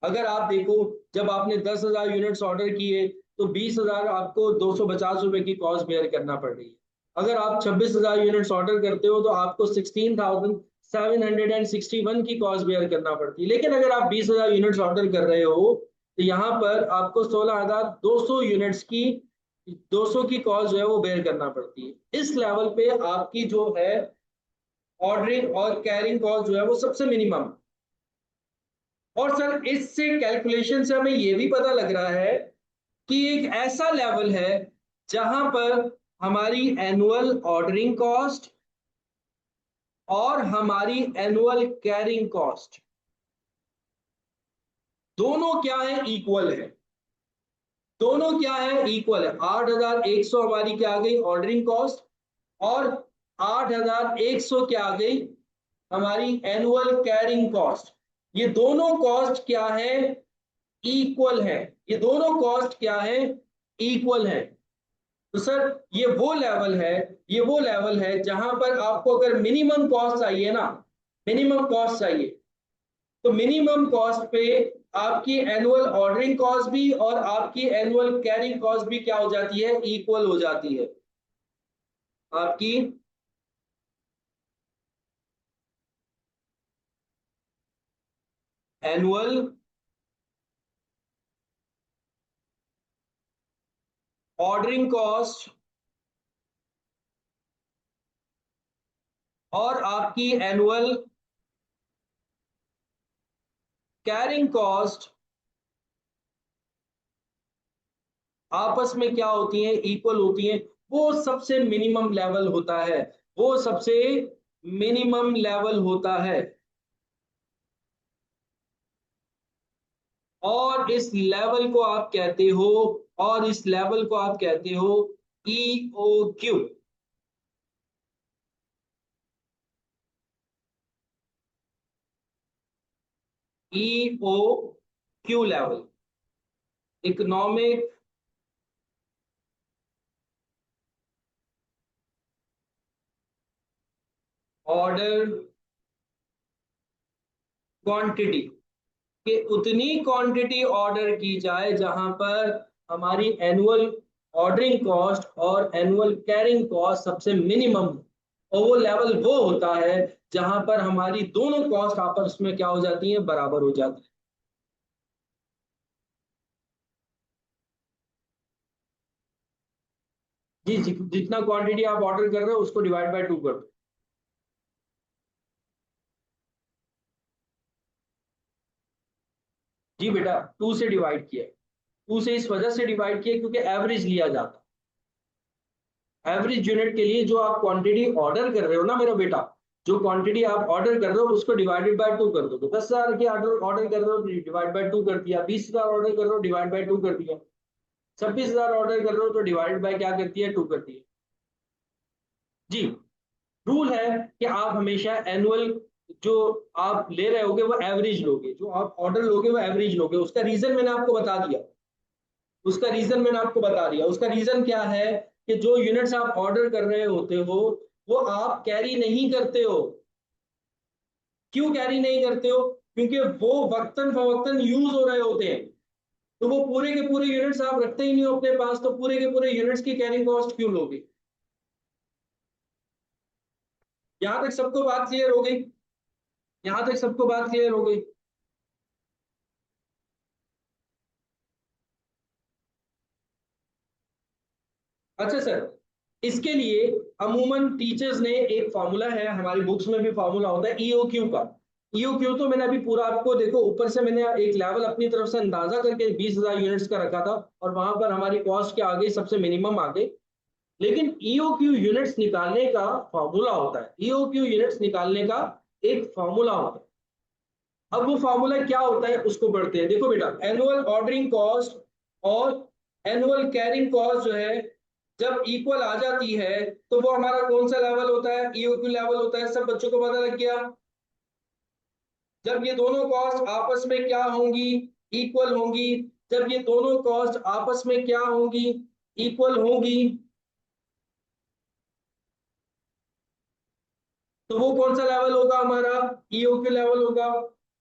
अगर आप देखो, जब आपने 10,000 यूनिट्स ऑर्डर किए तो 20,000 आपको 250 रुपए की कॉस्ट बेयर करना पड़ रही है। अगर आप 26,000 यूनिट्स ऑर्डर करते हो तो आपको 16,761 की कॉस्ट बेयर करना पड़ती है। लेकिन अगर आप 20,000 यूनिट्स ऑर्डर कर रहे हो तो यहाँ पर आपको 16,200 यूनिट्स की 200 की कॉस्ट जो है वो बेयर करना पड़ती है। इस लेवल पे आपकी जो है ऑर्डरिंग और कैरिंग कॉस्ट जो है वो सबसे मिनिमम। और सर इससे कैलकुलेशन से हमें यह भी पता लग रहा है कि एक ऐसा लेवल है जहां पर हमारी एनुअल ऑर्डरिंग कॉस्ट और हमारी एनुअल कैरिंग कॉस्ट दोनों क्या है, इक्वल है। दोनों क्या है, इक्वल है। 8,100 हमारी क्या आ गई, ऑर्डरिंग कॉस्ट। और 8,100 क्या आ गई, हमारी एनुअल कैरिंग कॉस्ट। ये दोनों कॉस्ट क्या है, इक्वल है। ये दोनों कॉस्ट क्या है, इक्वल है। तो सर ये वो लेवल है जहां पर आपको अगर मिनिमम कॉस्ट चाहिए ना, मिनिमम कॉस्ट चाहिए, तो मिनिमम कॉस्ट पे आपकी एनुअल ऑर्डरिंग कॉस्ट भी और आपकी एनुअल कैरिंग कॉस्ट भी क्या हो जाती है, इक्वल हो जाती है। आपकी एनुअल ऑर्डरिंग कॉस्ट और आपकी एनुअल कैरिंग कॉस्ट आपस में क्या होती हैं, इक्वल होती हैं, वो सबसे मिनिमम लेवल होता है, वो सबसे मिनिमम लेवल होता है। और इस लेवल को आप कहते हो, और इस लेवल को आप कहते हो EOQ। EOQ level, economic order quantity, कि उतनी क्वांटिटी ऑर्डर की जाए जहां पर हमारी एनुअल ऑर्डरिंग कॉस्ट और एनुअल कैरिंग कॉस्ट सबसे मिनिमम हो। और वो लेवल वो होता है जहां पर हमारी दोनों कॉस्ट आपस में क्या हो जाती है, बराबर हो जाती है। जी जितना क्वांटिटी आप ऑर्डर कर रहे हो उसको डिवाइड बाय 2 कर दो। जी बेटा, 2 से डिवाइड किया है। 2 से इस वजह से डिवाइड किया क्योंकि एवरेज लिया जाता है। एवरेज यूनिट के लिए जो आप क्वांटिटी ऑर्डर कर रहे हो ना मेरा बेटा, जो क्वांटिटी आप ऑर्डर कर रहे हो उसको डिवाइडेड बाय 2 कर दो। तो 10,000 की ऑर्डर ऑर्डर कर रहे हो, डिवाइड बाय 2 कर दिया। 20,000 ऑर्डर कर रहे हो, डिवाइड बाय 2 कर दिया। 26,000 ऑर्डर कर रहे हो तो डिवाइड बाय क्या करती है, 2 करती है। जी, रूल है कि आप हमेशा एनुअल जो आप ले रहे होगे वो एवरेज लोगे, जो आप ऑर्डर लोगे वो एवरेज लोगे। उसका रीजन मैंने आपको बता दिया, उसका रीजन मैंने आपको बता दिया। उसका रीजन क्या है कि जो यूनिट्स आप ऑर्डर कर रहे होते हो वो आप कैरी नहीं करते हो। क्यों कैरी नहीं करते हो? क्योंकि वो वक्तन फवक्तन यूज हो रहे होते हैं। तो वो पूरे के पूरे यूनिट्स आप रखते ही नहीं हो अपने पास, तो पूरे के पूरे यूनिट्स की कैरिंग कॉस्ट क्यों लोगे? यहां तक सबको बात क्लियर हो गई? यहां तक सबको बात क्लियर हो गई? अच्छा सर, इसके लिए अमूमन टीचर्स ने एक फॉर्मूला है, हमारी बुक्स में भी फॉर्मूला होता है ईओक्यू का। ईओक्यू तो मैंने अभी पूरा आपको देखो, ऊपर से मैंने एक लेवल अपनी तरफ से अंदाजा करके 20,000 यूनिट्स का रखा था, और वहां पर हमारी कॉस्ट के आगे सबसे मिनिमम आ गई। लेकिन ईओक्यू यूनिट्स निकालने का फॉर्मूला होता है, ईओक्यू यूनिट्स निकालने का एक फॉर्मूला होता है। अब वो फॉर्मूला क्या होता है उसको पढ़ते हैं। देखो बेटा, एनुअल ऑर्डरिंग कॉस्ट और एनुअल कैरिंग कॉस्ट जो है, जब इक्वल आ जाती है तो वो हमारा कौन सा लेवल होता है, ईओक्यू लेवल होता है। सब बच्चों को पता लग गया? जब ये दोनों कॉस्ट आपस में क्या होंगी, इक्वल होंगी। जब ये दोनों कॉस्ट आपस में क्या होंगी, इक्वल होंगी, तो वो कौन सा लेवल होगा, हमारा ईओक्यू लेवल होगा।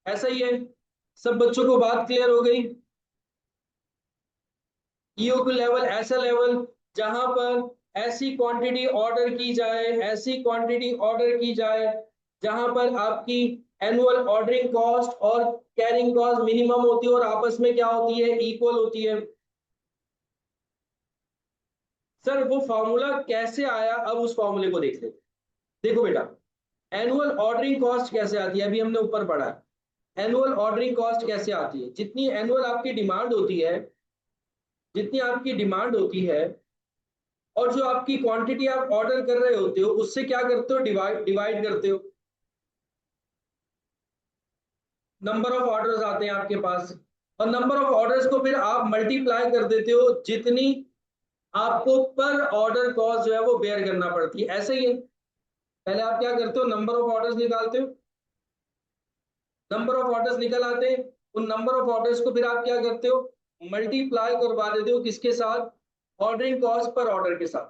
ऐसा ही है। सब बच्चों को बात क्लियर हो गई? ईओक्यू लेवल ऐसा लेवल जहां पर ऐसी क्वांटिटी ऑर्डर की जाए, ऐसी क्वांटिटी ऑर्डर की जाए जहां पर आपकी एनुअल ऑर्डरिंग कॉस्ट और कैरिंग कॉस्ट मिनिमम होती है और आपस में क्या होती है, इक्वल होती है। सर वो फॉर्मूला कैसे आया, अब उस फॉर्मूले को देख लेते हैं। देखो बेटा, एनुअल ऑर्डरिंग कॉस्ट कैसे आती है, अभी हमने ऊपर पढ़ा है। एनुअल ऑर्डरिंग कॉस्ट कैसे आती है? जितनी एनुअल आपकी डिमांड होती है, जितनी आपकी डिमांड होती है, और जो आपकी क्वांटिटी आप ऑर्डर कर रहे होते हो उससे क्या करते हो, डिवाइड डिवाइड करते हो। नंबर ऑफ ऑर्डर्स आते हैं आपके पास, और नंबर ऑफ ऑर्डर्स को फिर आप मल्टीप्लाई कर देते हो जितनी आपको पर ऑर्डर कॉस्ट जो है वो बेयर करना पड़ती है। ऐसे ही है, पहले आप क्या करते हो, नंबर ऑफ ऑर्डर्स निकालते हो। नंबर ऑफ ऑर्डर्स निकल आते हैं, उन नंबर ऑफ ऑर्डर्स को फिर आप क्या करते हो, मल्टीप्लाई करवा देते हो किसके साथ, ऑर्डरिंग कॉस्ट पर ऑर्डर के साथ।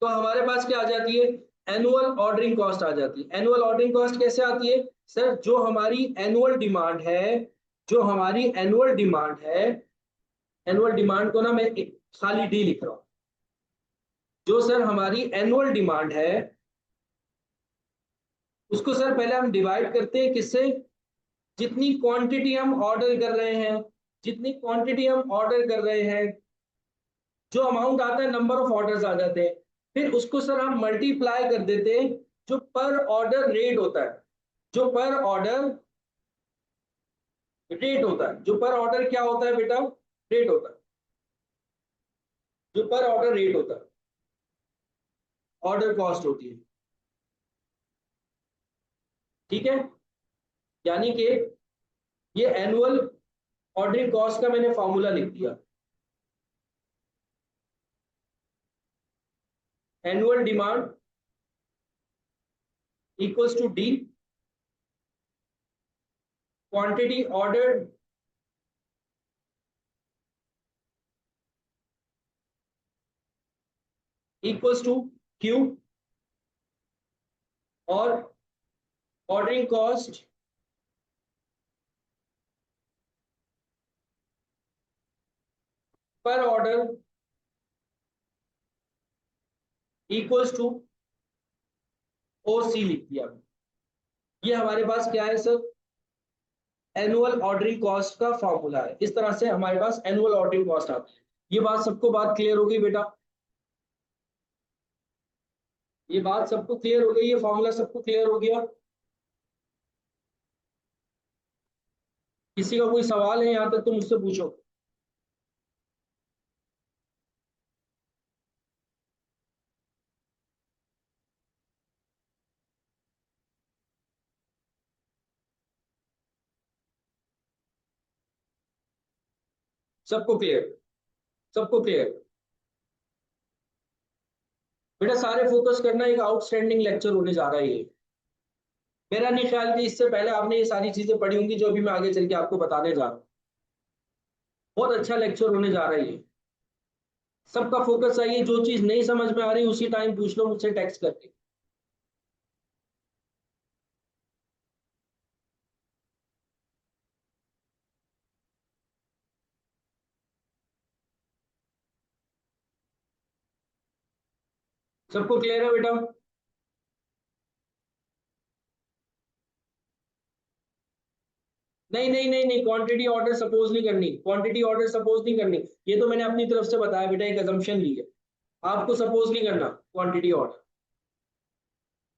तो हमारे पास क्या आ जाती है, एनुअल ऑर्डरिंग कॉस्ट आ जाती है। एनुअल ऑर्डरिंग कॉस्ट कैसे आती है? सर जो हमारी एनुअल डिमांड है, जो हमारी एनुअल डिमांड है, एनुअल डिमांड को ना मैं एक खाली डी लिख रहा हूं। जो सर हमारी एनुअल डिमांड है उसको सर पहले हम डिवाइड करते हैं किससे, जितनी क्वांटिटी हम ऑर्डर कर रहे हैं, जितनी क्वांटिटी हम ऑर्डर कर रहे हैं, जो अमाउंट आता है, नंबर ऑफ ऑर्डर्स आ जाते हैं। फिर उसको सर हम मल्टीप्लाई कर देते हैं जो पर ऑर्डर रेट होता है, जो पर ऑर्डर रेट होता है, जो पर ऑर्डर क्या होता है बेटा, रेट होता है। जो पर ऑर्डर रेट होता है, ऑर्डर कॉस्ट होती है। ठीक है, यानी कि ये एनुअल ऑर्डरिंग कॉस्ट का मैंने फॉर्मूला लिख दिया। Annual demand equals to D, quantity order equals to Q, और ordering cost per order equals to O C लिख दिया। ये हमारे पास क्या है सर, एनुअल ऑर्डरिंग कॉस्ट का फॉर्मूला है। इस तरह से हमारे पास एनुअल ऑर्डरिंग कॉस्ट आता है। ये बात सबको बात क्लियर हो गई बेटा? ये बात सबको क्लियर हो गई? ये फॉर्मूला सबको क्लियर हो गया? किसी का कोई सवाल है यहाँ तक तो मुझसे पूछो। सबको क्लियर? सबको क्लियर? बेटा सारे फोकस करना, एक आउटस्टैंडिंग लेक्चर होने जा रहा है ये। मेरा नहीं ख्याल कि इससे पहले आपने ये सारी चीजें पढ़ी होंगी जो अभी मैं आगे चल के आपको बताने जा रहा हूँ। बहुत अच्छा लेक्चर होने जा रहा है ये। सबका फोकस चाहिए, जो चीज नहीं समझ में आ रही उसी टाइम पूछ लो मुझसे टेक्स्ट करके। सबको क्लियर है बेटा? नहीं नहीं नहीं नहीं, क्वांटिटी ऑर्डर सपोज नहीं करनी, क्वांटिटी ऑर्डर सपोज नहीं करनी। ये तो मैंने अपनी तरफ से बताया बेटा, एक अजम्पशन ली है। आपको सपोज नहीं करना क्वांटिटी ऑर्डर।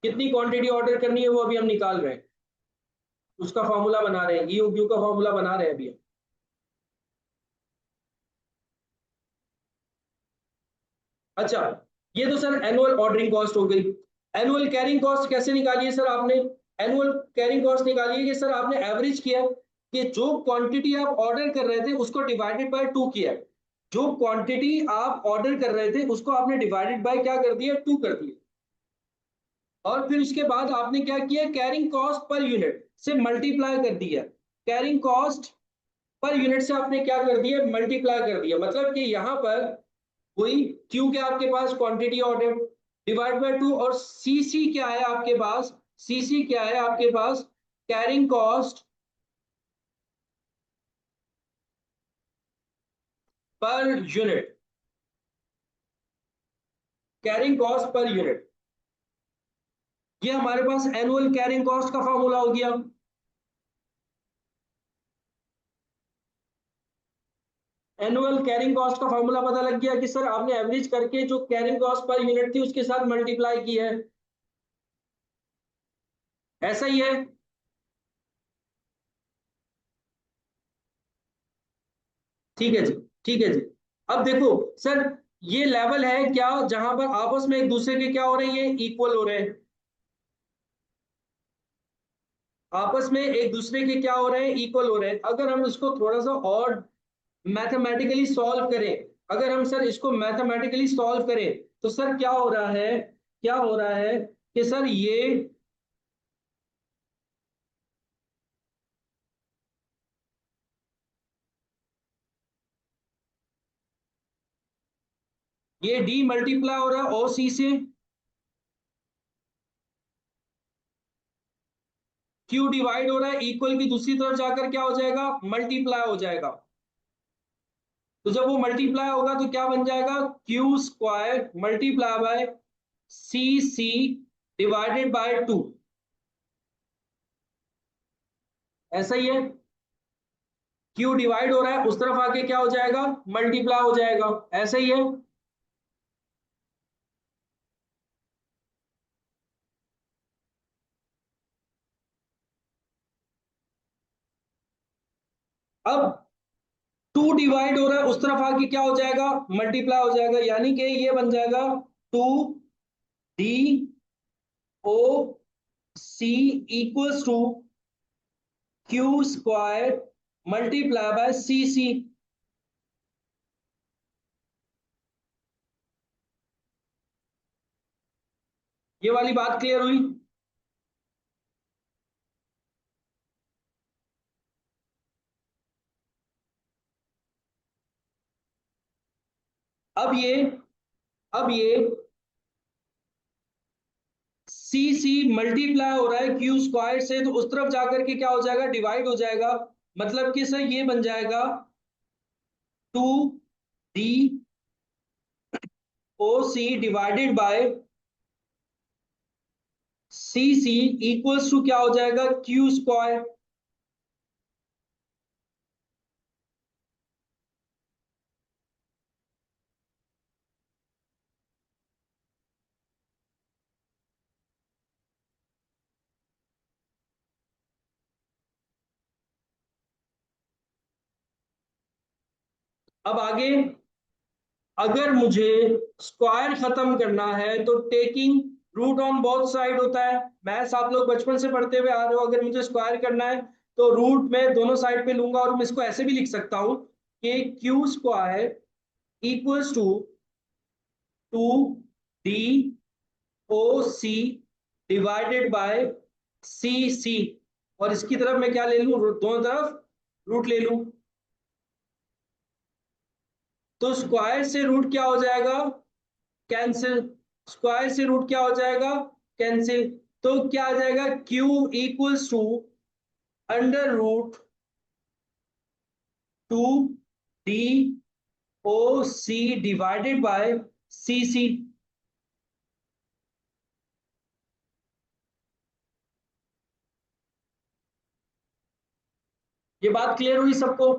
कितनी क्वांटिटी ऑर्डर करनी है वो अभी हम निकाल रहे हैं, उसका फॉर्मूला बना रहे हैं, ईओक्यू का फॉर्मूला बना रहे हैं अभी हम। अच्छा, ये तो सर एनुअल ऑर्डरिंग कॉस्ट हो गई। एनुअल कैरिंग कॉस्ट कैसे निकाली है सर आपने? एनुअल कैरिंग कॉस्ट निकाली है कि सर आपने एवरेज किया कि जो क्वांटिटी आप ऑर्डर कर रहे थे उसको डिवाइडेड बाय 2 किया। जो क्वांटिटी आप ऑर्डर कर रहे थे उसको आपने डिवाइडेड बाय क्या कर दिया, 2 कर दिया। और फिर उसके बाद आपने क्या किया, कैरिंग कॉस्ट पर यूनिट से मल्टीप्लाई कर दिया। कैरिंग कॉस्ट पर यूनिट से आपने क्या कर दिया, मल्टीप्लाई कर दिया। मतलब कि यहां पर वही क्यू क्या आपके पास, क्वांटिटी ऑर्डर डिवाइड बाय 2, और सीसी क्या है आपके पास, सीसी क्या है आपके पास, carrying cost per unit. Carrying cost per unit, ये हमारे पास एनुअल कैरिंग कॉस्ट का फॉर्मूला हो गया। एनुअल कैरिंग कॉस्ट का फॉर्मूला पता लग गया कि सर आपने एवरेज करके जो कैरिंग कॉस्ट पर यूनिट थी उसके साथ मल्टीप्लाई की है। ऐसा ही है? ठीक है जी, ठीक है जी। अब देखो सर, ये लेवल है क्या जहां पर आपस में एक दूसरे के क्या हो रहे हैं, ये इक्वल हो रहे हैं। आपस में एक दूसरे के क्या हो रहे हैं, इक्वल हो रहे हैं। अगर हम इसको थोड़ा सा और मैथमेटिकली सॉल्व करें, अगर हम सर इसको मैथमेटिकली सॉल्व करें तो सर क्या हो रहा है, क्या हो रहा है कि सर ये डी मल्टीप्लाई हो रहा है ओ सी से, क्यू डिवाइड हो रहा है, इक्वल की दूसरी तरफ जाकर क्या हो जाएगा, मल्टीप्लाई हो जाएगा। तो जब वो मल्टीप्लाई होगा तो क्या बन जाएगा, Q square multiply by C C divided by 2। ऐसा ही है, क्यू डिवाइड हो रहा है उस तरफ आके क्या हो जाएगा, मल्टीप्लाई हो जाएगा। ऐसा ही है। अब टू डिवाइड हो रहा है, उस तरफ आके क्या हो जाएगा, मल्टीप्लाई हो जाएगा, यानी कि ये बन जाएगा 2DOC equals to Q² multiply by CC। ये वाली बात क्लियर हुई? अब ये अब ये सी सी मल्टीप्लाई हो रहा है Q² से, तो उस तरफ जाकर के क्या हो जाएगा, डिवाइड हो जाएगा। मतलब कि सर ये बन जाएगा 2DOC divided by CC equals to क्या हो जाएगा, Q²। अब आगे, अगर मुझे स्क्वायर खत्म करना है तो taking root on both side होता है। मैथ्स आप लोग बचपन से पढ़ते हुए आ रहे हो। अगर मुझे स्क्वायर करना है तो रूट में दोनों साइड पे लूंगा, और मैं इसको ऐसे भी लिख सकता हूं कि Q² equals to 2DOC divided by CC। और इसकी तरफ मैं क्या ले लूं, दोनों तरफ रूट ले लूं। तो स्क्वायर से रूट क्या हो जाएगा, कैंसिल। स्क्वायर से रूट क्या हो जाएगा, कैंसिल। तो क्या आ जाएगा, Q equals to √2DOC divided by CC। ये बात क्लियर हुई सबको?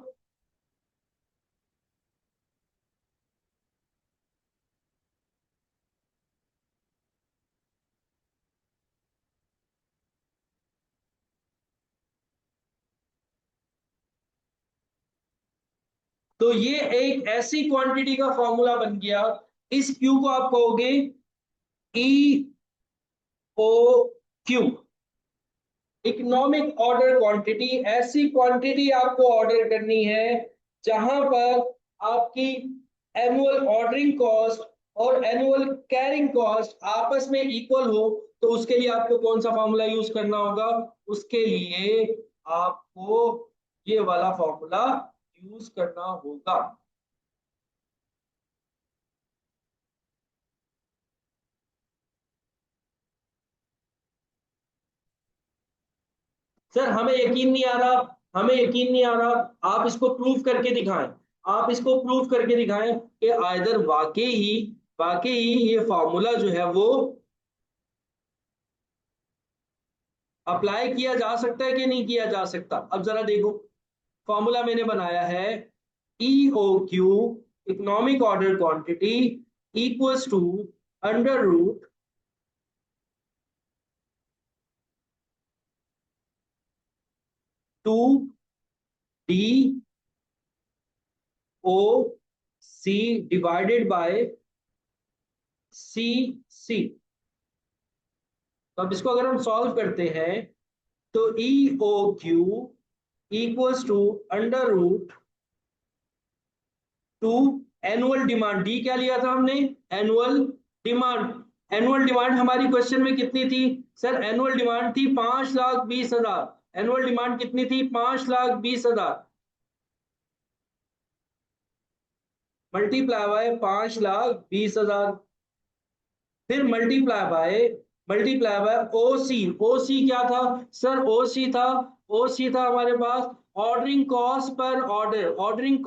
तो ये एक ऐसी क्वांटिटी का फॉर्मूला बन गया। इस Q को आप कहोगे EOQ, इकोनॉमिक ऑर्डर क्वांटिटी। ऐसी क्वांटिटी आपको ऑर्डर करनी है जहां पर आपकी एनुअल ऑर्डरिंग कॉस्ट और एनुअल कैरिंग कॉस्ट आपस में इक्वल हो। तो उसके लिए आपको कौन सा फॉर्मूला यूज करना होगा, उसके लिए आपको ये वाला फॉर्मूला यूज करना होगा। सर हमें यकीन नहीं आ रहा, हमें यकीन नहीं आ रहा, आप इसको प्रूव करके दिखाएं। आप इसको प्रूव करके दिखाएं कि आइदर वाकई ही ये फॉर्मूला जो है वो अप्लाई किया जा सकता है कि नहीं किया जा सकता। अब जरा देखो, फॉर्मूला मैंने बनाया है, EOQ economic order quantity equals to under root 2DOC divided by CC। तो अब इसको अगर हम सॉल्व करते हैं तो EOQ equals to under root 2, annual demand, D क्या लिया था हमने, एनुअल डिमांड। एनुअल डिमांड हमारी क्वेश्चन में कितनी थी सर, एनुअल डिमांड थी 5,20,000। एनुअल डिमांड कितनी थी, 5,20,000 मल्टीप्लाई बाय 5,20,000, फिर मल्टीप्लाई बाय ओसी। ओसी क्या था सर, ओसी था हमारे पास ordering cost per order. Ordering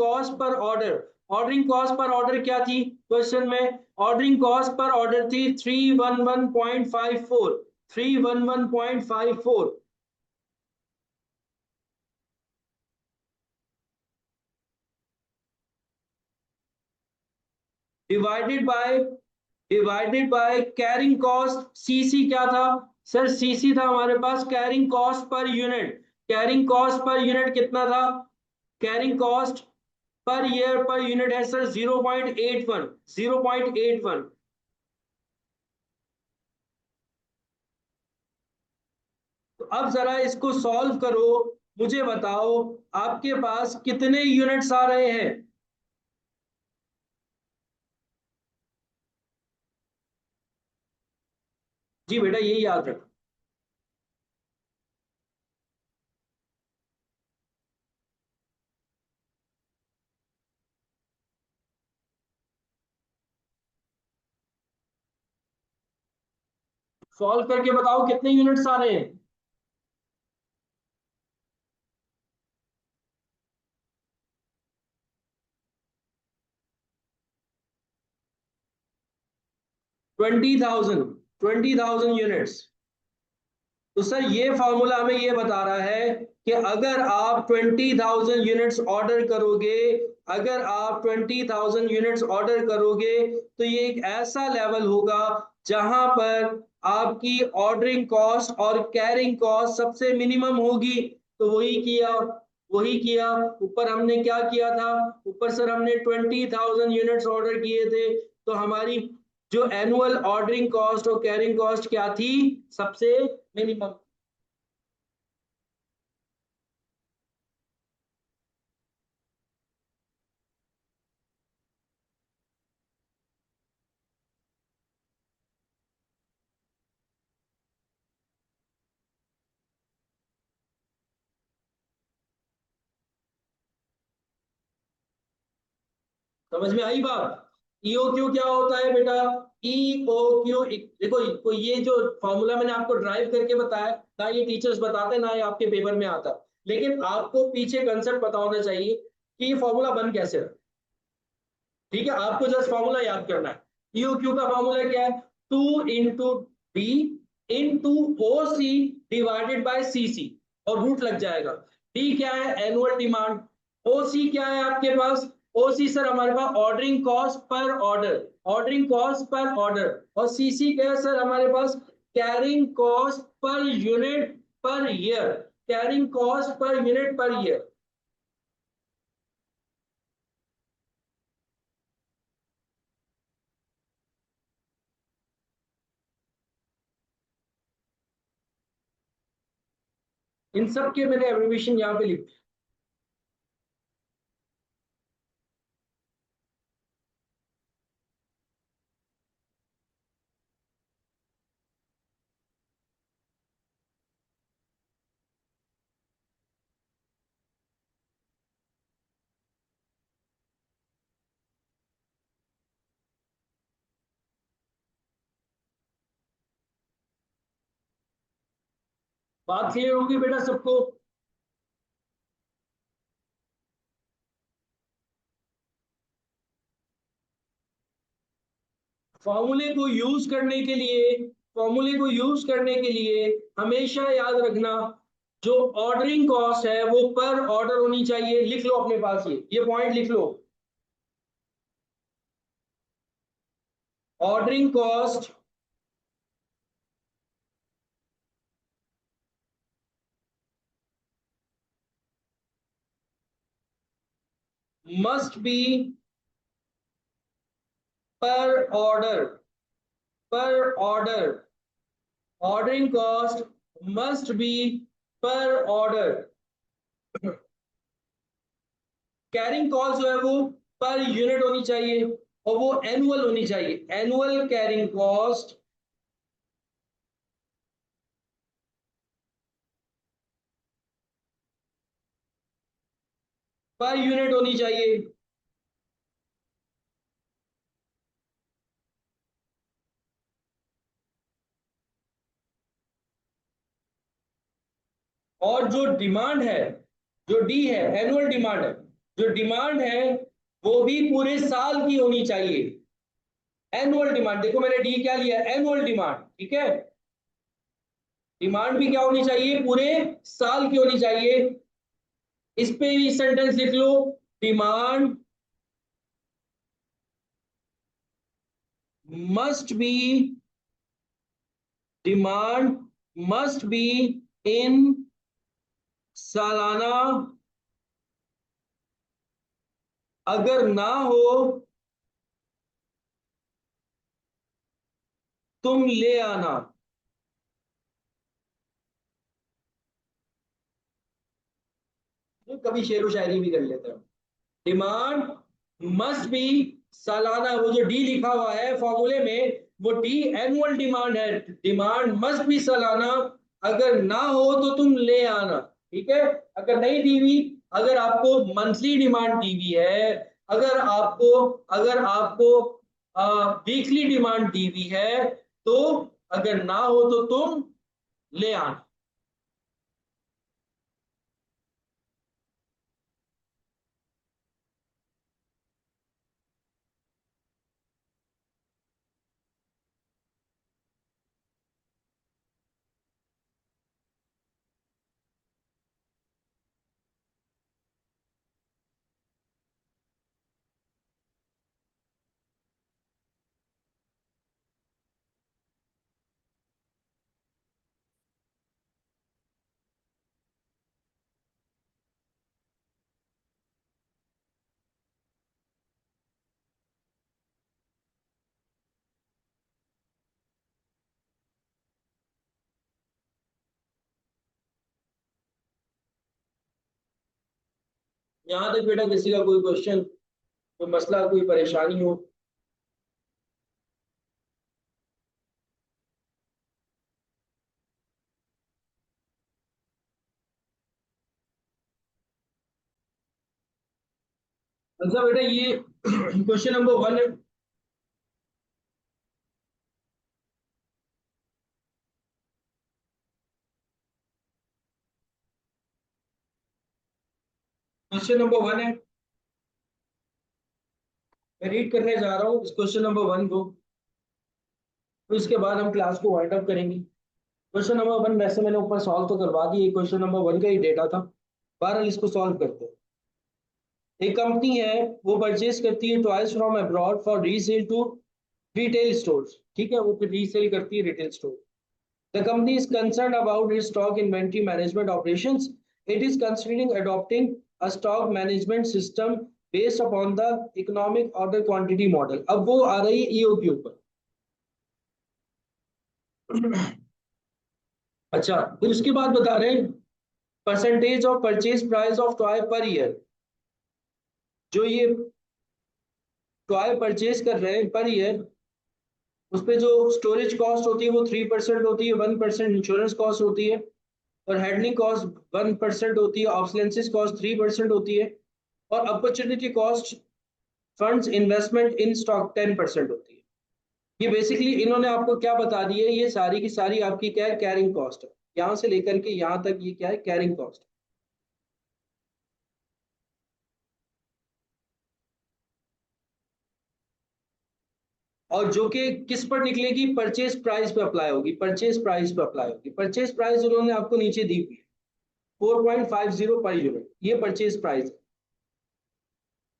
cost per order क्या थी क्वेश्चन में, ऑर्डरिंग कॉस्ट पर ऑर्डर थी 311.54। 311.54 divided by carrying cost. CC क्या था सर, सीसी था हमारे पास carrying cost per unit. Carrying cost per unit कितना था, carrying cost per year per unit है सर 0.81, 0.81। तो अब जरा इसको सॉल्व करो, मुझे बताओ आपके पास कितने यूनिट्स आ रहे हैं। जी बेटा यही याद रखो। सॉल्व करके बताओ कितने यूनिट्स आ रहे हैं। 20,000, 20,000 यूनिट्स। तो सर ये फॉर्मूला हमें ये बता रहा है कि अगर आप 20,000 यूनिट्स ऑर्डर करोगे, अगर आप 20,000 यूनिट्स ऑर्डर करोगे तो ये एक ऐसा लेवल होगा जहां पर आपकी ऑर्डरिंग कॉस्ट और कैरिंग कॉस्ट सबसे मिनिमम होगी। तो वही किया। ऊपर हमने क्या किया था, ऊपर सर हमने 20,000 यूनिट्स ऑर्डर किए थे, तो हमारी जो एनुअल ऑर्डरिंग कॉस्ट और कैरिंग कॉस्ट क्या थी, सबसे मिनिमम। समझ में आई बात। ईओ क्यू क्या होता है बेटा, ईओ क्यू। देखो कोई ये जो फॉर्मूला मैंने आपको ड्राइव करके बताया ना, ये टीचर्स बताते ना ये आपके पेपर में आता, लेकिन आपको पीछे कंसेप्ट पता होना चाहिए कि ये फॉर्मूला बन कैसे रहा। ठीक है, आपको जस्ट फॉर्मूला याद करना है। ईओ क्यू का फॉर्मूला क्या है, 2 × D into O C divided by C C, और रूट लग जाएगा। डी क्या है, एनुअल डिमांड। ओ सी क्या है आपके पास, ओ सी सर हमारे पास ordering cost per order, ordering cost per order. और सी सी क्या है सर हमारे पास, carrying cost per unit per year, carrying cost per unit per year. इन सब के मैंने एब्रिविएशन यहाँ पे लिख। बात क्लियर होगी बेटा सबको। फॉर्मूले को यूज करने के लिए, फॉर्मूले को यूज करने के लिए हमेशा याद रखना, जो ऑर्डरिंग कॉस्ट है वो पर ऑर्डर होनी चाहिए। लिख लो अपने पास, ये पॉइंट लिख लो। ऑर्डरिंग कॉस्ट मस्ट बी पर ऑर्डर, पर order. Ordering cost must be पर ऑर्डर। कैरिंग कॉस्ट जो है वो पर यूनिट होनी चाहिए, और वो एनुअल होनी चाहिए। Annual carrying cost per unit होनी चाहिए। और जो डिमांड है, जो डी है, एनुअल डिमांड है, जो डिमांड है वो भी पूरे साल की होनी चाहिए। एनुअल डिमांड, देखो मैंने डी क्या लिया, एनुअल डिमांड, ठीक है। डिमांड भी क्या होनी चाहिए, पूरे साल की होनी चाहिए। इस पे भी सेंटेंस लिख लो, demand must be, demand must be in सालाना अगर ना हो तुम ले आना। कभी शेरो शायरी भी कर लेते हैं। डिमांड मस्ट बी सालाना, वो जो डी लिखा हुआ है फॉर्मूले में, वो डी एनुअल डिमांड है। डिमांड मस्ट बी सालाना, अगर ना हो तो तुम ले आना। ठीक है, अगर नहीं दी हुई, अगर आपको मंथली डिमांड दी हुई है, अगर आपको अगर आपको वीकली डिमांड दी हुई है, तो अगर ना हो तो तुम ले आना। यहां तक बेटा किसी का कोई क्वेश्चन, कोई मसला, कोई परेशानी हो? अच्छा बेटा, ये क्वेश्चन नंबर 1 है। क्वेश्चन नंबर 1 है, मैं रीड करने जा रहा हूँ इस क्वेश्चन नंबर 1 को। तो इसके बाद हम क्लास को वाइंड अप करेंगे। क्वेश्चन नंबर 1 वैसे मैंने ऊपर सॉल्व तो करवा दिया, क्वेश्चन नंबर 1 का ही डेटा था। बहरहाल इसको सॉल्व करते हैं। एक कंपनी है, वो परचेज करती है toys from abroad for resale to retail stores. ठीक है, वो फिर रीसेल करती है retail store. The company is concern about its stock inventory management operations. It is considering adopting a stock management system based upon the economic order quantity model. अब वो आ रही है ईओ के ऊपर। अच्छा, फिर उसके बाद बता रहे हैं percentage of purchase price of toy per year. जो ये टॉय परचेज कर रहे हैं पर ईयर, उस पे जो स्टोरेज कॉस्ट होती है वो 3% होती है, 1% इंश्योरेंस कॉस्ट होती है, और हैंडलिंग कॉस्ट 1% होती है, ऑब्सोलेंसेस कॉस्ट 3% होती है, और opportunity cost funds investment in stock 10% होती है। ये बेसिकली इन्होंने आपको क्या बता दी है, ये सारी की सारी आपकी क्या है, कैरिंग कॉस्ट है। यहाँ से लेकर के यहाँ तक ये क्या है, कैरिंग कॉस्ट। और जो कि किस पर निकलेगी, परचेज प्राइस पे अप्लाई होगी, परचेज प्राइस पे अप्लाई होगी। परचेज प्राइस उन्होंने आपको नीचे दी हुई है 4.50 पर यूनिट, ये परचेज प्राइस है।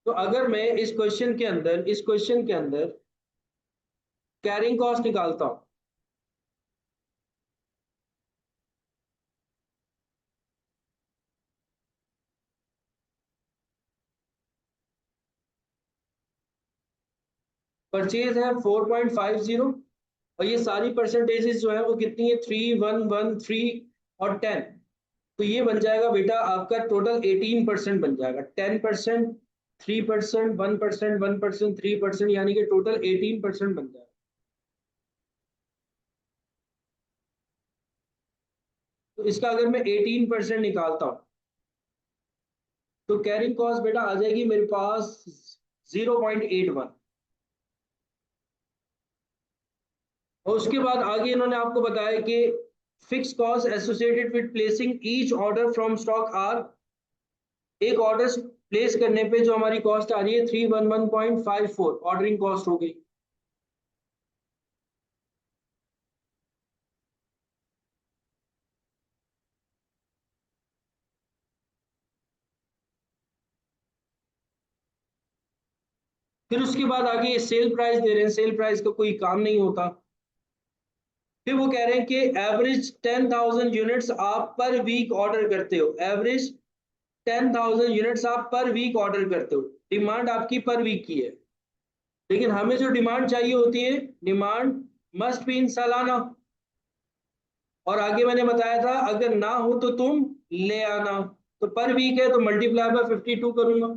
तो अगर मैं इस क्वेश्चन के अंदर कैरिंग कॉस्ट निकालता हूँ, परचेज है 4.50, और ये सारी परसेंटेजेस जो है वो कितनी है, 3, 1, 1, 3 और 10। तो ये बन जाएगा बेटा आपका टोटल 18% बन जाएगा। 10%, 3%, 1%, 1%, 3%, यानी कि टोटल 18% बन जाएगा। तो इसका अगर मैं 18% निकालता हूँ, तो कैरिंग कॉस्ट बेटा आ जाएगी मेरे पास 0.81। और उसके बाद आगे इन्होंने आपको बताया कि fix cost associated with placing each order from stock are. एक ऑर्डर प्लेस करने पे जो हमारी कॉस्ट आ रही है 311.54 ऑर्डरिंग कॉस्ट हो गई। फिर उसके बाद आगे ये सेल प्राइस दे रहे हैं, सेल प्राइस का कोई काम नहीं होता। फिर वो कह रहे हैं कि एवरेज 10,000 यूनिट्स आप पर वीक ऑर्डर करते हो, एवरेज 10,000 यूनिट्स आप पर वीक ऑर्डर करते हो, डिमांड आपकी पर वीक की है। लेकिन हमें जो डिमांड चाहिए होती है, डिमांड मस्ट बी इन सालाना। और आगे मैंने बताया था अगर ना हो तो तुम ले आना। तो पर वीक है तो मल्टीप्लाई बाय 52 करूंगा,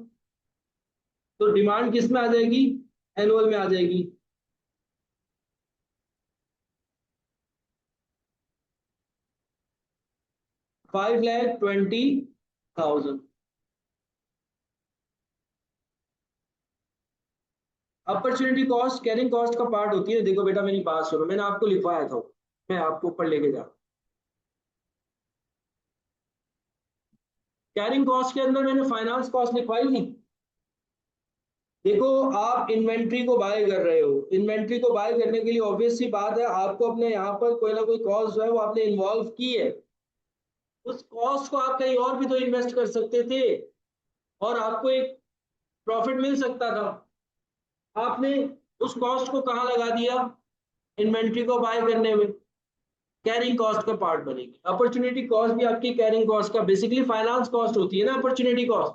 तो डिमांड किस में आ जाएगी, एनुअल में आ जाएगी। 5,20,000। अपॉर्चुनिटी कॉस्ट कैरिंग कॉस्ट का पार्ट होती है। देखो बेटा मेरी बात सुनो, मैंने आपको लिखवाया था, मैं आपको ऊपर लेके जा, कैरिंग कॉस्ट के अंदर मैंने फाइनेंस कॉस्ट लिखवाई थी। देखो आप इन्वेंट्री को बाय कर रहे हो, इन्वेंट्री को बाय करने के लिए ऑब्वियस सी बात है आपको अपने यहाँ पर कोई ना कोई कॉस्ट जो है वो आपने इन्वॉल्व की है। उस कॉस्ट को आप कहीं और भी तो इन्वेस्ट कर सकते थे और आपको एक प्रॉफिट मिल सकता था। आपने उस कॉस्ट को कहाँ लगा दिया, इन्वेंट्री को बाय करने में, कैरिंग कॉस्ट का पार्ट बनेगी। अपॉर्चुनिटी कॉस्ट भी आपकी कैरिंग कॉस्ट का बेसिकली फाइनेंस कॉस्ट होती है ना अपॉर्चुनिटी कॉस्ट,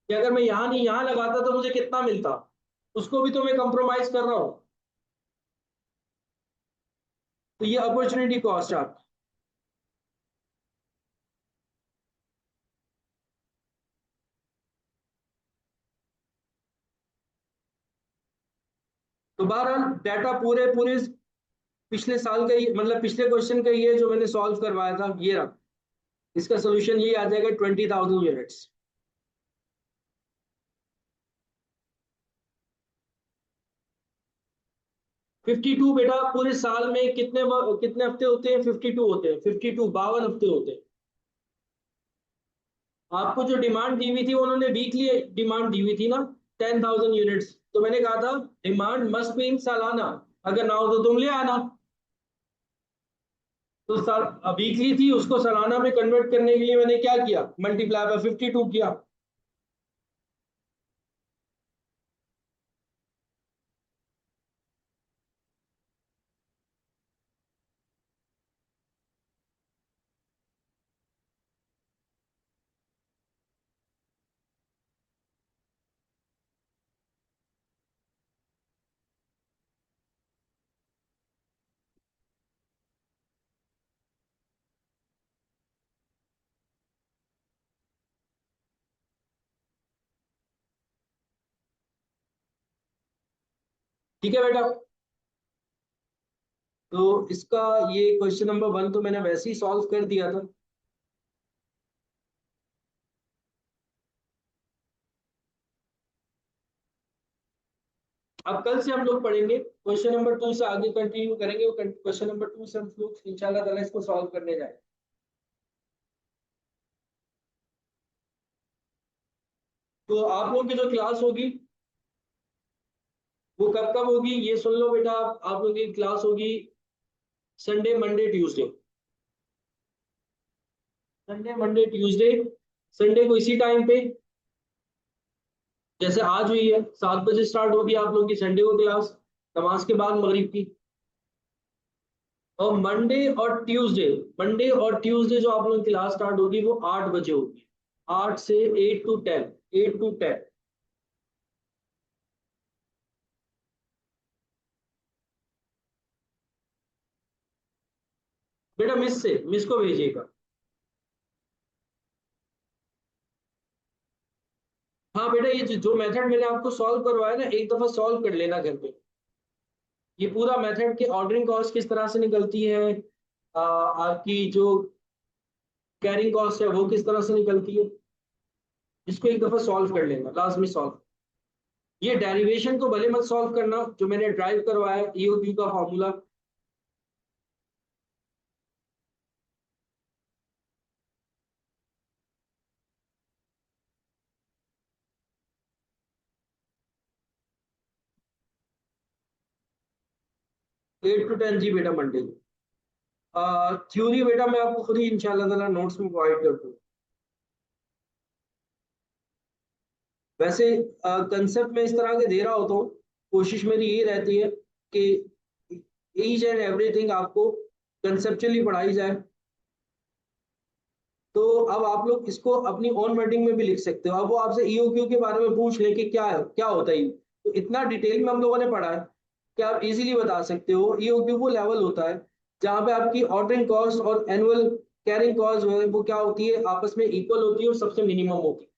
कि अगर मैं यहाँ नहीं यहाँ लगाता तो मुझे कितना मिलता, उसको भी तो मैं कंप्रोमाइज कर रहा हूँ। तो ये अपॉर्चुनिटी कॉस्ट है आपकी। तो बहरहाल डाटा पूरे पूरे पिछले साल का ही, मतलब पिछले क्वेश्चन का ही है जो मैंने सॉल्व करवाया था, ये रहा। इसका सोल्यूशन ये आ जाएगा 20,000 यूनिट्स। 52 बेटा पूरे साल में कितने हफ्ते होते हैं, 52 होते हैं, 52 52 हफ्ते होते हैं। आपको जो डिमांड दी हुई थी उन्होंने वीकली डिमांड दी हुई थी ना, 10,000 यूनिट्स। तो मैंने कहा था डिमांड मस्ट बी इन सालाना, अगर ना हो तो तुम ले आना। तो साल वीकली थी, उसको सालाना में कन्वर्ट करने के लिए मैंने क्या किया, मल्टीप्लाई बाय 52 किया। ठीक है बेटा, तो इसका ये क्वेश्चन नंबर 1 तो मैंने वैसे ही सॉल्व कर दिया था। अब कल से हम लोग पढ़ेंगे क्वेश्चन नंबर 2 से आगे कंटिन्यू करेंगे, क्वेश्चन नंबर 2 से हम लोग इंशाल्लाह ताला इसको सॉल्व करने जाएंगे। तो आप लोगों की जो क्लास होगी वो कब कब होगी ये सुन लो बेटा, आप लोगों की क्लास होगी Sunday Monday Tuesday, Sunday Monday Tuesday. Sunday को इसी टाइम पे जैसे आज हुई है, 7 बजे स्टार्ट होगी आप लोगों की संडे को क्लास, नमाज के बाद मगरिब की। और मंडे और ट्यूसडे जो आप लोगों की क्लास स्टार्ट होगी वो 8 बजे होगी, 8 से 8 to 10, 8 to 10। बेटा मिस को भेजिएगा। हाँ बेटा ये जो मेथड मैंने आपको सॉल्व करवाया ना, एक दफा सॉल्व कर लेना घर पे। ये पूरा मेथड की ऑर्डरिंग कॉस्ट किस तरह से निकलती है, आपकी जो कैरिंग कॉस्ट है वो किस तरह से निकलती है, इसको एक दफा सॉल्व कर लेना, लाजमी सॉल्व। ये डेरिवेशन को भले मत सॉल्व करना जो मैंने ड्राइव करवाया ईओक्यू का फॉर्मूला। 8 to 10 जी बेटा मंडे को। थ्योरी बेटा मैं आपको खुद ही इंशाल्लाह ताला नोट्स में प्रोवाइड कर दूँ। वैसे कंसेप्ट में इस तरह के दे रहा होता हूँ, कोशिश मेरी ये रहती है कि ईच एंड एवरीथिंग आपको कंसेप्चुअली पढ़ाई जाए, तो अब आप लोग इसको अपनी ओन वर्डिंग में भी लिख सकते हो। अब वो आपसे ईओक्यू के बारे में पूछ ले कि क्या है, क्या होता है, तो इतना डिटेल में हम लोगों ने पढ़ा है कि आप इजीली बता सकते हो। ईओक्यू वो लेवल होता है जहाँ पे आपकी ऑर्डरिंग कॉस्ट और एनुअल कैरिंग कॉस्ट जो है वो क्या होती है, आपस में इक्वल होती है और सबसे मिनिमम होती है।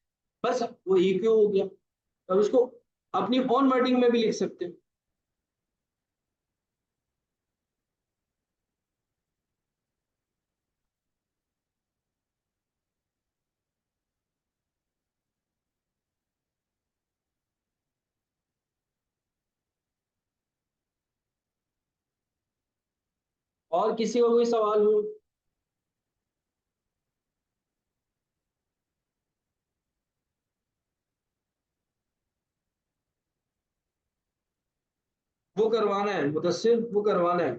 बस वो ईक्यू हो गया। अब इसको अपनी ओन वर्डिंग में भी लिख सकते हो। और किसी का कोई सवाल हो? वो करवाना है मुदस्सिर, वो करवाना है।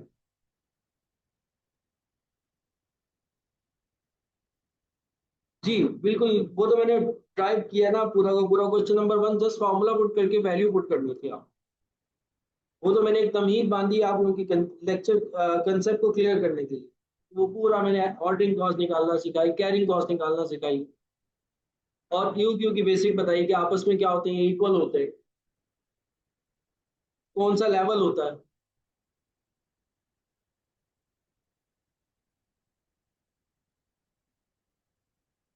जी बिल्कुल, वो तो मैंने टाइप किया ना पूरा का पूरा। Question number 1 just formula put करके वैल्यू पुट करनी थी आप। वो तो मैंने एक तमहीद बांधी आप लोगों की लेक्चर कंसेप्ट को क्लियर करने के लिए। वो पूरा मैंने ऑर्डरिंग कॉस्ट निकालना सिखाई, कैरिंग कॉस्ट निकालना सिखाई, और क्यू क्यू की बेसिक बताई कि आपस में क्या होते हैं, इक्वल होते हैं, कौन सा लेवल होता है।